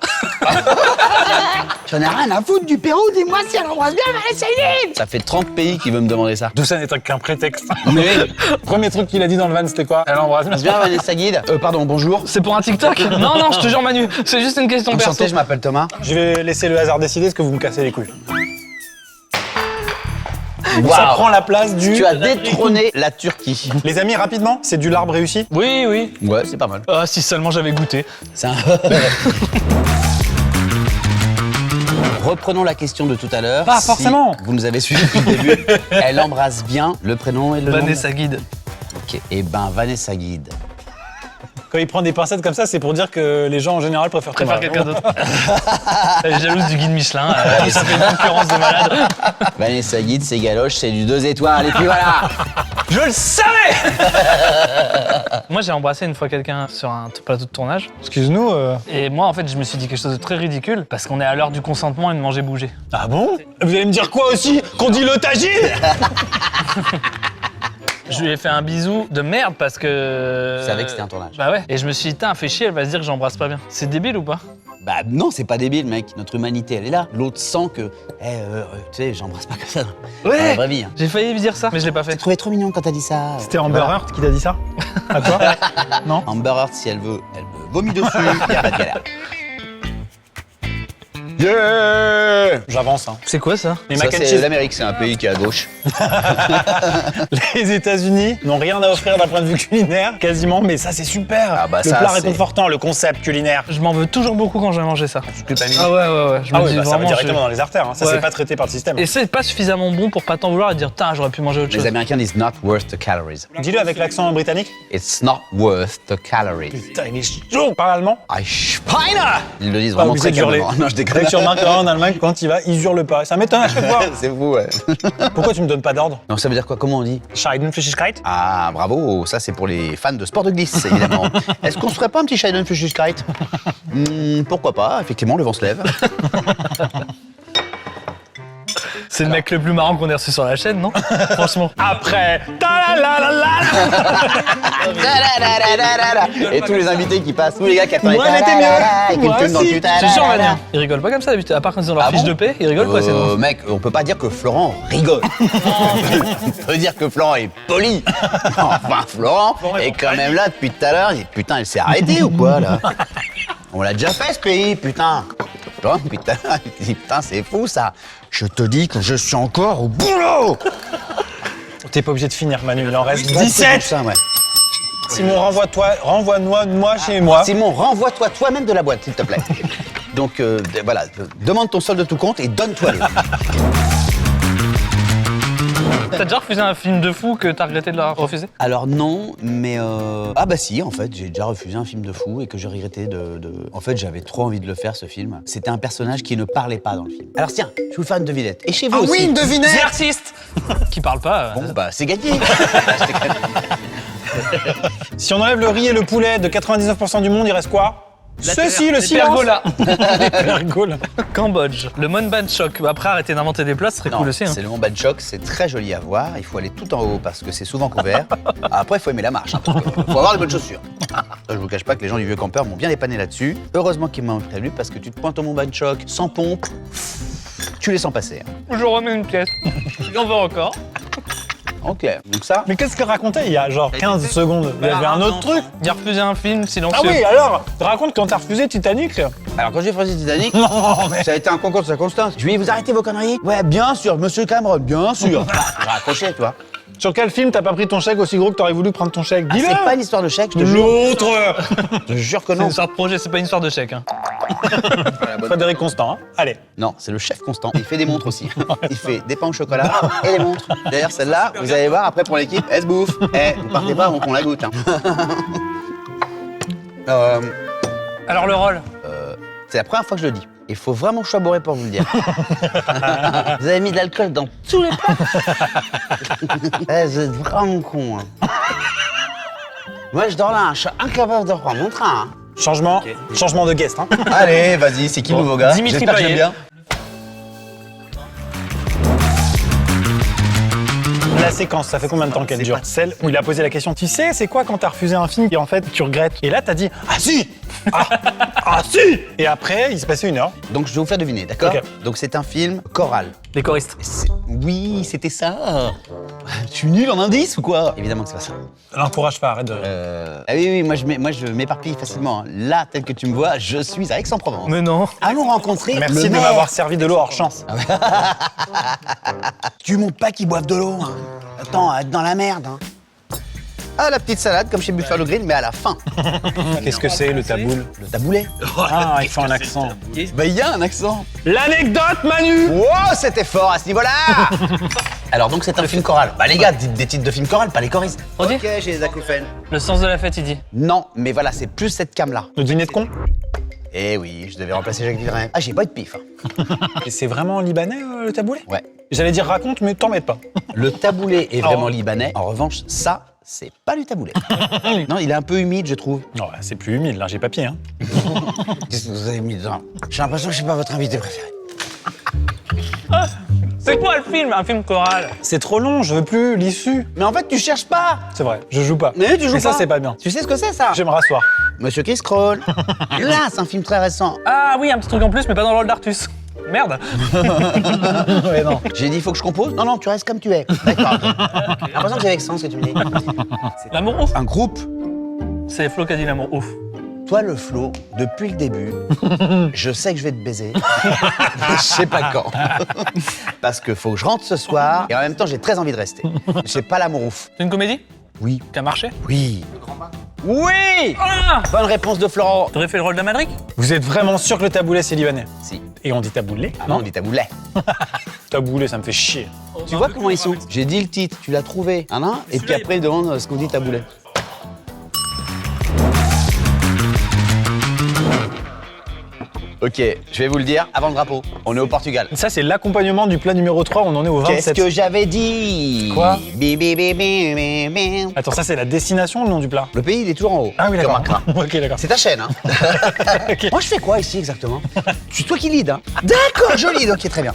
J'en ai rien à foutre du Pérou, dis-moi si elle embrasse bien Vanessa Guide. Ça fait 30 pays qui veulent me demander ça. Tout ça n'est qu'un prétexte. Mais Premier truc qu'il a dit dans le van, c'était quoi? Elle embrasse bien. bien Vanessa Guide. Pardon, bonjour. C'est pour un TikTok? Non, non, je te jure Manu, c'est juste une question perso. Enchanté, je m'appelle Thomas. Je vais laisser le hasard décider, est-ce que vous me cassez les couilles? Waouh. Ça prend la place du... Tu as détrôné la Turquie. Les amis, rapidement, c'est du l'arbre réussi? Oui, oui. Ouais, c'est pas mal. Ah, si seulement j'avais goûté. C'est un... Reprenons la question de tout à l'heure. Pas forcément. Si vous nous avez suivis depuis le début, elle embrasse bien le prénom et le nom. Vanessa Guide. Ok, et ben Vanessa Guide. Quand il prend des pincettes comme ça, c'est pour dire que les gens en général préfèrent Thomas. Quelqu'un d'autre. Elle est jalouse du guide Michelin, ça fait une concurrence de malade. Vanessa Guide, c'est galoche, c'est du 2 étoiles, et puis voilà. Je le savais. Moi, j'ai embrassé une fois quelqu'un sur un plateau de tournage. Excuse-nous. Et moi, en fait, je me suis dit quelque chose de très ridicule parce qu'on est à l'heure du consentement et de manger bouger. Ah bon? Vous allez me dire quoi aussi? Qu'on dit le tagine? Je lui ai fait un bisou de merde parce que... Je savais que c'était un tournage. Bah ouais. Et je me suis dit, elle fait chier, elle va se dire que j'embrasse pas bien. C'est débile ou pas? Bah non, c'est pas débile, mec. Notre humanité, elle est là. L'autre sent que, tu sais, j'embrasse pas comme ça dans la vraie vie. Hein. J'ai failli lui dire ça, mais je l'ai pas J'ai fait. trouvé trop mignon quand t'as dit ça. C'était Amber Heard qui t'a dit ça? À toi? Non? Amber Heard, si elle veut, elle me vomit dessus, y a pas de galère. Yeah! J'avance, hein. C'est quoi ça? Les Ça, mac and c'est cheese. l'Amérique, c'est un pays qui est à gauche. Les États-Unis n'ont rien à offrir d'un point de vue culinaire, quasiment, mais ça c'est super. Ah bah le ça, plat c'est- réconfortant, le concept culinaire. Je m'en veux toujours beaucoup quand j'ai mangé ça. Culpabilise. Ah ouais. Je Ah me oui, dis bah, ça va vraiment, directement dans les artères. Hein. Ça Ouais. c'est pas traité par le système. Et c'est pas suffisamment bon pour pas t'en vouloir et dire, putain, j'aurais pu manger autre chose. Les Américains disent not worth the calories. Dis-le avec l'accent britannique. It's not worth the calories. Putain, il est chaud. Parle allemand. I Schweine! Ils le disent Pas vraiment obligé très de hurler. calmement. Non, je Dès déconne. que tu remarques en Allemagne, quand il va, il hurle pas. Ça m'étonne à chaque fois. C'est fou, ouais. Pourquoi tu me donnes pas d'ordre? Non, ça veut dire quoi? Comment on dit? Scheidenflüssigkeit. Ah, bravo, ça c'est pour les fans de sport de glisse, évidemment. Est-ce qu'on se ferait pas un petit Scheidenflüssigkeit? Pourquoi pas, effectivement, le vent se lève. C'est le mec le plus marrant qu'on ait reçu sur la chaîne, non? Franchement. Après. Et tous les invités qui passent, tous les gars qui attendent Moi, j'étais mieux. et qui me Moi filment dans le aussi. cul. Je suis sûr, Manu. Ils rigolent pas comme ça d'habitude. À part quand ils ont leur Ah fiche bon de paix, ils rigolent pas, c'est bon. Mec, on peut pas dire que Florent rigole. On peut dire que Florent est poli. Enfin, Florent est quand même là depuis tout à l'heure. Il dit, putain, elle s'est arrêtée ou quoi, là? On l'a déjà fait, ce pays, putain. Florent, depuis tout à l'heure, il dit, putain, c'est fou, ça. Je te dis que je suis encore au boulot. T'es pas obligé de finir, Manu. Il en reste Ouais, c'est 17. pour ça, ouais. Simon, renvoie-moi chez moi. Simon, renvoie-toi toi-même de la boîte, s'il te plaît. Donc, voilà, demande ton solde de tout compte et donne-toi-les. T'as déjà refusé un film de fou que t'as regretté de l'avoir refusé? Alors non, mais ah bah si, en fait, j'ai déjà refusé un film de fou et que j'ai regretté de... En fait, j'avais trop envie de le faire, ce film. C'était un personnage qui ne parlait pas dans le film. Alors tiens, je vais vous faire une devinette. Et chez vous aussi. devinette. The Artist. Qui parle pas. Bon, bah c'est gagné. Si on enlève le riz et le poulet de 99% du monde, il reste quoi? Ceci, le les silence. pergolas. Les pergolas. Cambodge. Le Monban Chok. Après, arrêter d'inventer des plats, ce serait Non, cool aussi. Hein. c'est le Mont Banchok, c'est très joli à voir. Il faut aller tout en haut parce que c'est souvent couvert. Après, il faut aimer la marche. Hein, parce que faut avoir les bonnes chaussures. Ça, je vous cache pas que les gens du vieux campeur m'ont bien dépanné là-dessus. Heureusement qu'ils m'ont prévenu parce que tu te pointes au Mont Banchok sans pompe, tu les sens passer. Hein. Je remets une pièce. J'en veux encore. Ok, donc ça. Mais qu'est-ce qu'il racontait il y a genre 15 secondes? Il y avait un autre truc. Il a refusé un film silencieux. Ah oui, alors, raconte quand t'as refusé Titanic. Alors quand j'ai refusé Titanic, Non, mais... ça a été un concours de circonstances. Je lui ai dit, vous arrêtez vos conneries? Ouais, bien sûr, monsieur Cameron, bien sûr. J'ai raccroché, toi. Sur quel film t'as pas pris ton chèque aussi gros que t'aurais voulu prendre ton chèque? Ah, Dis-le. c'est pas une histoire de chèque, je te jure. L'autre. Je te jure que C'est non. une histoire de projet, c'est pas une histoire de chèque. Hein. Frédéric Constant, hein. Allez. Non, c'est le chef Constant. Il fait des montres aussi. Il fait des pains au chocolat et des montres. D'ailleurs, celle-là, vous allez voir après pour l'équipe, elle se bouffe. Eh, vous partez pas avant qu'on la goûte. Hein. Alors le rôle? C'est la première fois que je le dis. Il faut vraiment que je sois bourré pour vous le dire. Vous avez mis de l'alcool dans tous les plats. Eh, vous êtes vraiment con. Hein. Moi, je dors là, je suis incapable de reprendre mon train. Hein. Changement de guest, hein. Allez, vas-y, c'est qui le nouveau gars? Dimitri J'espère que je Payet. l'aime bien. La séquence, ça fait combien de temps qu'elle dure? Celle où il a posé la question, tu sais, c'est quoi quand t'as refusé un film et en fait tu regrettes? Et là t'as dit, ah si, ah si. Et après, il s'est passé 1 heure. Donc je vais vous faire deviner, d'accord? Ok. Donc c'est un film choral. Les choristes. Oui, c'était ça. Je suis nul en indice ou quoi? Évidemment que c'est pas ça. L'encourage pas, arrête de... Ah oui, moi je m'éparpille facilement. Hein. Là, tel que tu me vois, je suis à Aix-en-Provence. Mais non. Allons rencontrer Merci le de maire. m'avoir servi de l'eau hors chance. Tu montres pas qu'ils boivent de l'eau. Hein. Attends, être dans la merde. Hein. Ah, la petite salade, comme chez Buffalo Grill, mais à la fin. Qu'est-ce que c'est, le taboule? Le taboulet. Ah, il fait un accent. Bah, il y a un accent. L'anecdote, Manu. Wow, c'était fort à ce niveau-là. Alors, donc, c'est un film choral. Bah, les gars, dites des titres de films choral, pas les choristes. Redis. Ok, j'ai les acouphènes. Le sens de la fête, il dit. Non, mais voilà, c'est plus cette cam-là. Le dîner de con? Eh oui, je devais remplacer Jacques Villeray. Ah, j'ai pas eu de pif. Hein. Et c'est vraiment libanais, le taboulet? Ouais. J'allais dire raconte, mais t'en mets pas. Le taboulet est vraiment Oh. libanais. En revanche, ça, c'est pas du taboulet. Non, il est un peu humide, je trouve. Non, c'est plus humide, là, j'ai papier, hein. Qu'est-ce que vous avez mis dedans? J'ai l'impression que je suis pas votre invité préféré. C'est quoi le film? Un film choral. C'est trop long, je veux plus l'issue. Mais en fait, tu cherches pas. C'est vrai, je joue pas. Mais tu joues Et ça, pas. c'est pas bien. Tu sais ce que c'est, ça? Je vais me rasseoir. Monsieur Chris Kroll. Là, c'est un film très récent. Ah oui, un petit truc en plus, mais pas dans le rôle d'Artus. Merde. Ouais, non. J'ai dit, il faut que je compose. Non, non, tu restes comme tu es. D'accord. J'ai l'impression que j'ai avec sens ce que tu me dis. L'amour ouf. Un groupe. C'est Flo qui a dit l'amour ouf. Toi, le Flo, depuis le début, je sais que je vais te baiser. Je sais pas quand. Parce que faut que je rentre ce soir et en même temps, j'ai très envie de rester. J'ai pas l'amour ouf. C'est une comédie Oui. qui a marché? Oui. Oui. Ah, Bonne réponse de Florent. t'aurais fait le rôle d'Amalric? Vous êtes vraiment sûr que le taboulet, c'est libanais? Si. Et on dit taboulet? Ah non, on dit taboulet. Taboulet, ça me fait chier. Tu vois comment ils sont? J'ai dit le titre, tu l'as trouvé. Hein, et puis après, il demande ce qu'on dit taboulet. Ok, je vais vous le dire, avant le drapeau, on est au Portugal. Ça, c'est l'accompagnement du plat numéro 3, on en est au 27. Qu'est-ce que j'avais dit? Quoi? Bi, bi, bi, bi, bi, bi. Attends, ça, c'est la destination ou le nom du plat? Le pays, il est toujours en haut. Ah oui, comme d'accord. un crin. Ok, d'accord. C'est ta chaîne, hein. Moi, je fais quoi ici exactement? C'est toi qui lead, hein. D'accord, je lead, ok, très bien.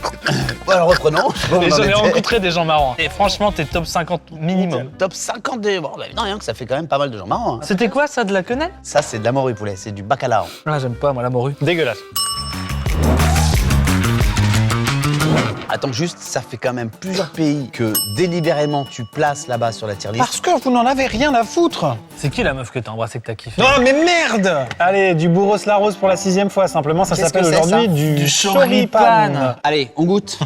Bon, alors reprenons. Bon, Et on en j'en ai était- rencontré des gens marrants. Et franchement, t'es top 50 minimum. Top 52. Bon, bah, non, rien que ça fait quand même pas mal de gens marrants. Hein. C'était quoi ça, de la quenelle? Ça, c'est de la morue poulet, c'est du bacalao. Ah, j'aime pas, moi, la morue. Dégueulasse. Attends, juste, ça fait quand même plusieurs pays que délibérément tu places là-bas sur la tier list. Parce que vous n'en avez rien à foutre. C'est qui la meuf que t'as embrassée que t'as kiffé? Non, mais merde. Allez, du Bourros la Rose pour la 6e fois, simplement, ça Qu'est-ce s'appelle que c'est, aujourd'hui ça du choripan. choripan. Allez, on goûte.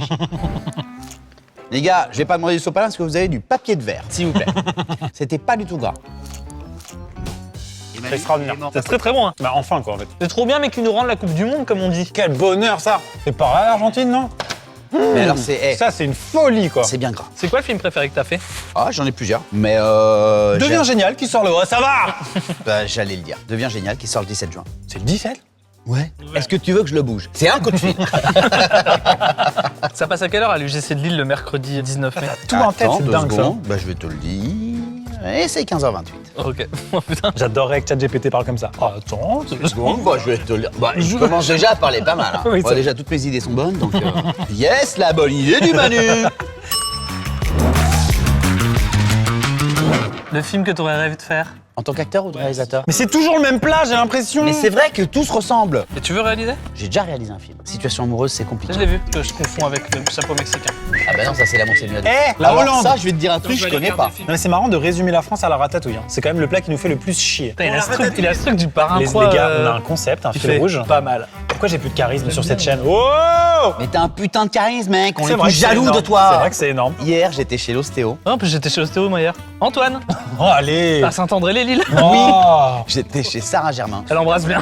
Les gars, je vais pas demander du sopalin parce que vous avez du papier de verre, s'il vous plaît. C'était pas du tout gras. C'est extraordinaire. C'est très très bon, hein. Bah enfin, quoi, en fait. C'est trop bien, mais qu'ils nous rendent la Coupe du Monde, comme on dit. Quel bonheur, ça. C'est par là, l'Argentine, non? Mais alors, c'est Ça, c'est une folie, quoi. c'est bien gras. C'est quoi le film préféré que t'as fait? Ah, j'en ai plusieurs. Mais Deviens génial qui sort le... Oh, ça va. bah, j'allais le dire. Deviens génial qui sort le 17 juin. C'est le 17? Ouais. Est-ce que tu veux que je le bouge? C'est un coup de fil. Ça passe à quelle heure à l'UGC de Lille le mercredi 19 mai? Tout en tête, Attends, c'est 2 dingue, ça. secondes. Bah, je vais te le dire. Et c'est 15h28. Ok. Oh putain. J'adorerais que ChatGPT parle comme ça. Oh, attends, Bon, bah, je vais te le dire. Bah, je commence déjà à parler pas mal. Hein. Oui, Bon, ça- déjà, toutes mes idées sont bonnes, donc... Yes, la bonne idée du Manu. Le film que t'aurais rêvé de faire? En tant qu'acteur ou de réalisateur? Mais c'est toujours le même plat, j'ai l'impression. Mais c'est vrai que tout se ressemble. Et tu veux réaliser? J'ai déjà réalisé un film. Situation amoureuse, c'est compliqué. Je l'ai vu, que je confonds avec le chapeau mexicain. Ah bah non, ça c'est l'amour, c'est mieux. Eh, la Alors Hollande. ça, je vais te dire un truc, je connais pas. Non, mais c'est marrant de résumer la France à la ratatouille. Hein. C'est quand même le plat qui nous fait le plus chier. Putain, il a ce truc du parrain Les quoi, gars, on a un concept, un qui fil fait rouge. pas mal. Pourquoi j'ai plus de charisme sur cette chaîne? Oh! Mais t'as un putain de charisme, mec. On est vrai tous que c'est jaloux énorme. de toi. C'est vrai que c'est énorme. Hier, j'étais chez l'ostéo. Ah, en plus j'étais chez l'ostéo moi hier. Antoine, Oh, allez! à Saint-André-les-Lilles. Oh! J'étais chez Sarah Germain. Elle embrasse bien.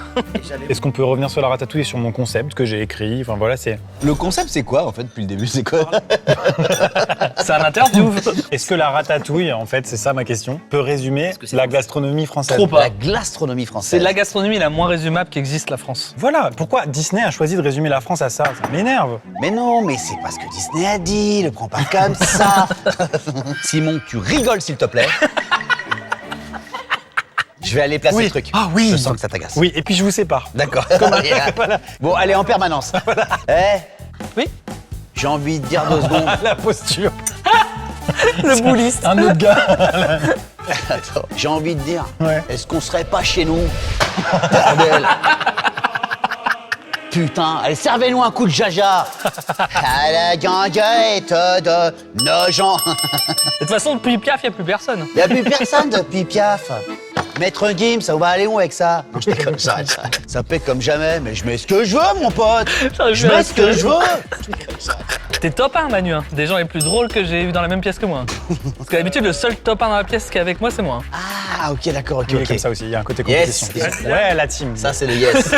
Est-ce qu'on peut revenir sur la ratatouille et sur mon concept que j'ai écrit? Enfin voilà, c'est. Le concept, c'est quoi en fait depuis le début? C'est quoi? C'est un interview. Est-ce que la ratatouille, en fait, c'est ça ma question, peut résumer la gastronomie française? Trop pas. La gastronomie française. C'est la gastronomie la moins résumable qui existe, la France. Voilà, pourquoi Disney a choisi de résumer la France à ça? Ça m'énerve. Mais non, mais c'est pas ce que Disney a dit. Le prends pas comme ça. Simon, tu rigoles s'il te plaît. Je vais aller placer Oui. le truc. Ah oui. Je sens que ça t'agace. Oui, et puis je vous sépare. D'accord. Bon, allez, en permanence. Eh, Oui. j'ai envie de dire 2 secondes. La posture. Le bouliste. Un autre gars. Attends, j'ai envie de dire, Ouais. est-ce qu'on serait pas chez nous? Bordel. Putain, allez, servez-nous un coup de jaja. À la ganguette de nos gens. De toute façon, depuis Piaf, il n'y a plus personne. Y a plus personne depuis Piaf. Maître Gims, ça va aller où avec ça? Non, je déconne, j'arrête ça. Ça paie comme jamais, mais je mets ce que je veux, mon pote. Je mets ce que je veux. T'es top 1, Manu. Hein. Des gens les plus drôles que j'ai eu dans la même pièce que moi. Parce qu'à l'habitude, le seul top 1 dans la pièce qui est avec moi, c'est moi. Hein. Ah, ok, d'accord, ok, Il est ok. comme ça aussi, il y a un côté Yes. compétition. Ouais, la team. Ça, c'est le yes.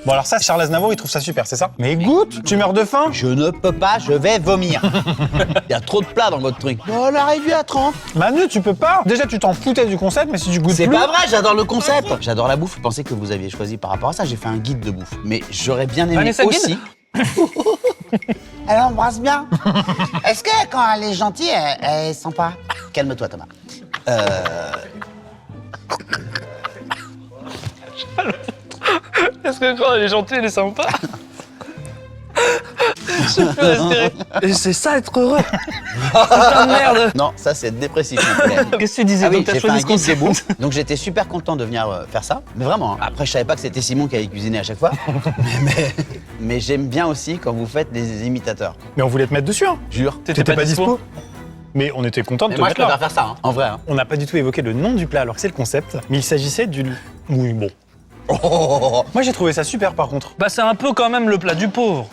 Bon alors ça, Charles Aznavour, il trouve ça super, c'est ça? Mais goûte, tu meurs de faim? Je ne peux pas, je vais vomir. Il y a trop de plats dans votre truc. Oh, la réduit à 30. Manu, tu peux pas. Déjà, tu t'en foutais du concept, mais si tu goûtes C'est plus... pas vrai, j'adore le concept. J'adore la bouffe. Je pensais que vous aviez choisi par rapport à ça. J'ai fait un guide de bouffe. Mais j'aurais bien aimé Vanessa aussi. Elle embrasse bien. Est-ce que quand elle est gentille, elle est sympa? Calme-toi, Thomas. Est-ce que quand elle est gentille, elle est sympa? Je peux respirer. Et c'est ça, être heureux. Putain de merde. Non, ça c'est être dépressif. mon collègue. Qu'est-ce que tu disais? Ah oui, Donc t'as j'ai fait choisi un ce guide des concept. bouffes. Donc j'étais super content de venir faire ça. Mais vraiment, hein. Après je savais pas que c'était Simon qui allait cuisiner à chaque fois. mais j'aime bien aussi quand vous faites des imitateurs. Mais on voulait te mettre dessus, hein. Jure. T'étais pas dispo? Mais on était content de Mais te moi je mettre là. préfère faire ça, hein. En vrai. Hein. On n'a pas du tout évoqué le nom du plat, alors que c'est le concept. Mais il s'agissait d'une... Oui, bon. Moi, j'ai trouvé ça super, par contre. Bah c'est un peu quand même le plat du pauvre.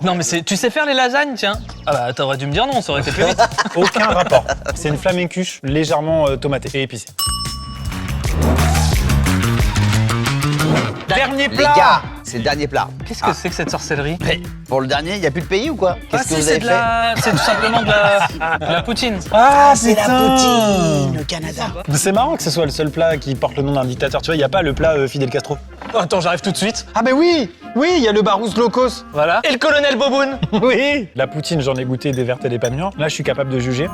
Non mais tu sais faire les lasagnes, tiens. Ah bah t'aurais dû me dire non, ça aurait été plus vite. Aucun rapport. C'est une flamencuche légèrement tomatée et épicée. Dernier Les plat. gars, c'est le dernier plat. Qu'est-ce que c'est que cette sorcellerie? Mais pour le dernier, il n'y a plus de pays ou quoi? Ah Qu'est-ce que si, vous avez fait? c'est tout simplement de la poutine. Ah, C'est la poutine, le Canada. C'est marrant que ce soit le seul plat qui porte le nom d'un dictateur. Tu vois, il n'y a pas le plat Fidel Castro. Oh, attends, j'arrive tout de suite. Ah ben oui. Oui, il y a le Barousse Locos. Voilà. Et le colonel Boboun. Oui. La poutine, j'en ai goûté des vertes et des pas mûres. Là, je suis capable de juger.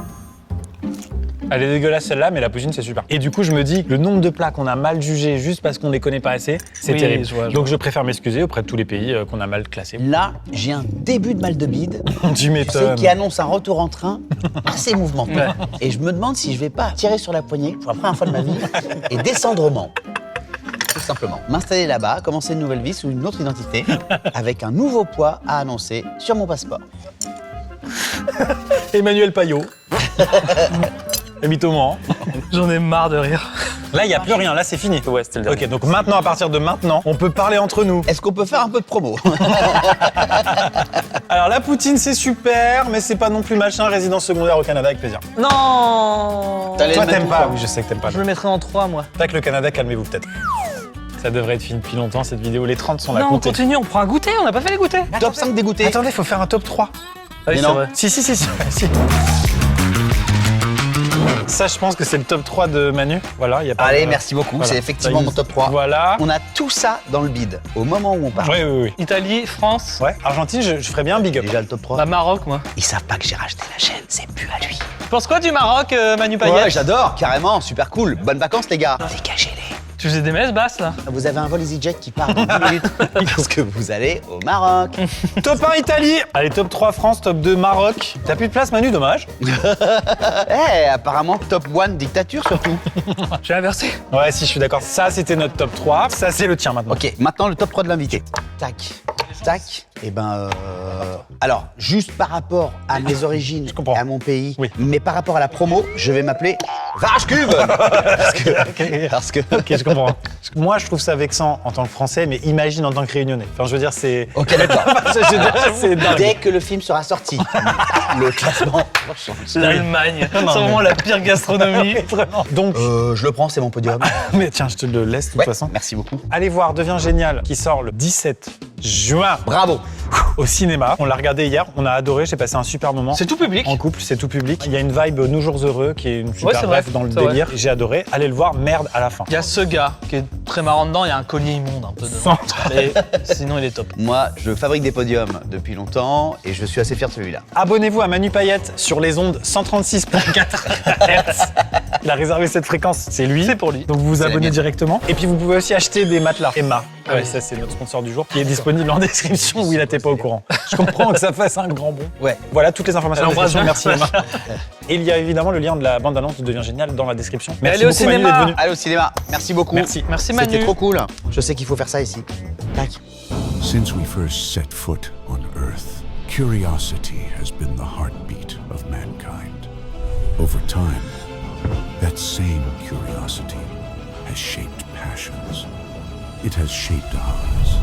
Elle est dégueulasse celle-là, mais la poutine c'est super. Et du coup, je me dis, le nombre de plats qu'on a mal jugés juste parce qu'on les connaît pas assez, c'est Oui, terrible. je vois. Donc je préfère m'excuser auprès de tous les pays qu'on a mal classés. Là, j'ai un début de mal de bide. Tu Tu sais, m'étonnes. qui annonce un retour en train assez mouvementé. Ouais. Et je me demande si je vais pas tirer sur la poignée pour la première fois de ma vie et descendre au Mans. Tout simplement. M'installer là-bas, commencer une nouvelle vie sous une autre identité, avec un nouveau poids à annoncer sur mon passeport. Emmanuel Payot. Et mythoman. J'en ai marre de rire. Là, il n'y a plus rien. Là, c'est fini. Ouais, c'était le dernier. Ok, donc maintenant, à partir de maintenant, on peut parler entre nous. Est-ce qu'on peut faire un peu de promo? Alors, la poutine, c'est super, mais c'est pas non plus machin. Résidence secondaire au Canada, avec plaisir. Non. T'allais Toi, le mettre t'aimes où, pas? toi Oui, je sais que t'aimes pas. Je le mettrai en 3, moi. Tac, le Canada, calmez-vous peut-être. Ça devrait être fini depuis longtemps, cette vidéo. Les 30 sont là. Non, on comptez. continue, on prend un goûter, on n'a pas fait les goûters. Top 5 dégoûtés. Attendez, faut faire un top 3. Ah oui, Mais c'est non. vrai. Si. Ça, je pense que c'est le top 3 de Manu. Voilà, il y a pas Allez, de- merci beaucoup. Voilà. C'est effectivement Ça y est. mon top 3. Voilà. On a tout ça dans le bide au moment où on parle. Oui. Italie, France, Ouais, Argentine, je ferais bien un big up. Déjà le top 3. bah Maroc, moi. Ils savent pas que j'ai racheté la chaîne, c'est plus à lui. Tu penses quoi du Maroc, Manu Payet? Ouais, j'adore, carrément, super cool. Bonnes vacances, les gars. Dégagez-les. Tu faisais des messes basses, là? Vous avez un vol EasyJet qui part dans 10 minutes parce que vous allez au Maroc. Top 1 Italie. Allez, top 3 France, top 2 Maroc. T'as plus de place, Manu, dommage. Apparemment top 1 dictature surtout. J'ai inversé. Ouais, si, je suis d'accord. Ça, c'était notre top 3. Ça, c'est le tien maintenant. Ok, maintenant le top 3 de l'invité. Tac, tac. Alors, juste par rapport à mes origines, Je comprends. à mon pays, Oui. mais par rapport à la promo, je vais m'appeler Vache Cube. Parce que Ok, je comprends. Moi, je trouve ça vexant en tant que Français, mais imagine en tant que Réunionnais. Enfin, je veux dire, c'est... Ok, d'accord. Je veux dire, c'est dingue. Dès que le film sera sorti, le classement va changer. L'Allemagne. C'est Non, vraiment mais- la pire gastronomie. Vraiment. Donc, Je le prends, c'est mon podium. mais tiens, je te le laisse de toute Ouais, façon. merci beaucoup. Allez voir Devient Génial, qui sort le 17 juin Bravo. au cinéma. On l'a regardé hier, on a adoré, j'ai passé un super moment. C'est tout public. En couple, c'est tout public. Il y a une vibe Nous Jours Heureux qui est une Ouais, super c'est vrai, rêve dans le c'est vrai. délire. J'ai adoré. Allez le voir, merde à la fin. Il y a ce gars qui est très marrant dedans, il y a un collier immonde un peu dedans. Mais sinon, il est top. Moi, je fabrique des podiums depuis longtemps et je suis assez fier de celui-là. Abonnez-vous à Manu Payette sur les ondes 136.4 Hz. Il a réservé cette fréquence, c'est lui. C'est pour lui. Donc vous vous C'est la abonnez mienne. directement. Et puis vous pouvez aussi acheter des matelas. Emma. Ah oui. Ça c'est notre sponsor du jour. Qui est disponible en description. Oui, là t'es pas au courant. Je comprends que ça fasse un grand bond. Ouais. Voilà toutes les informations. Elle en description. embrasse Merci Emma. Et il y a évidemment le lien de la bande-annonce de Devient Génial dans la description. Merci allez au beaucoup, Manu, cinéma. d'être venu. Allez au cinéma. Merci beaucoup. Merci. Merci Manu. C'était trop cool. Je sais qu'il faut faire ça ici. Tac. Since we first set foot on Earth, curiosity has been the heartbeat of mankind. Over time, that same curiosity has shaped passions. It has shaped ours.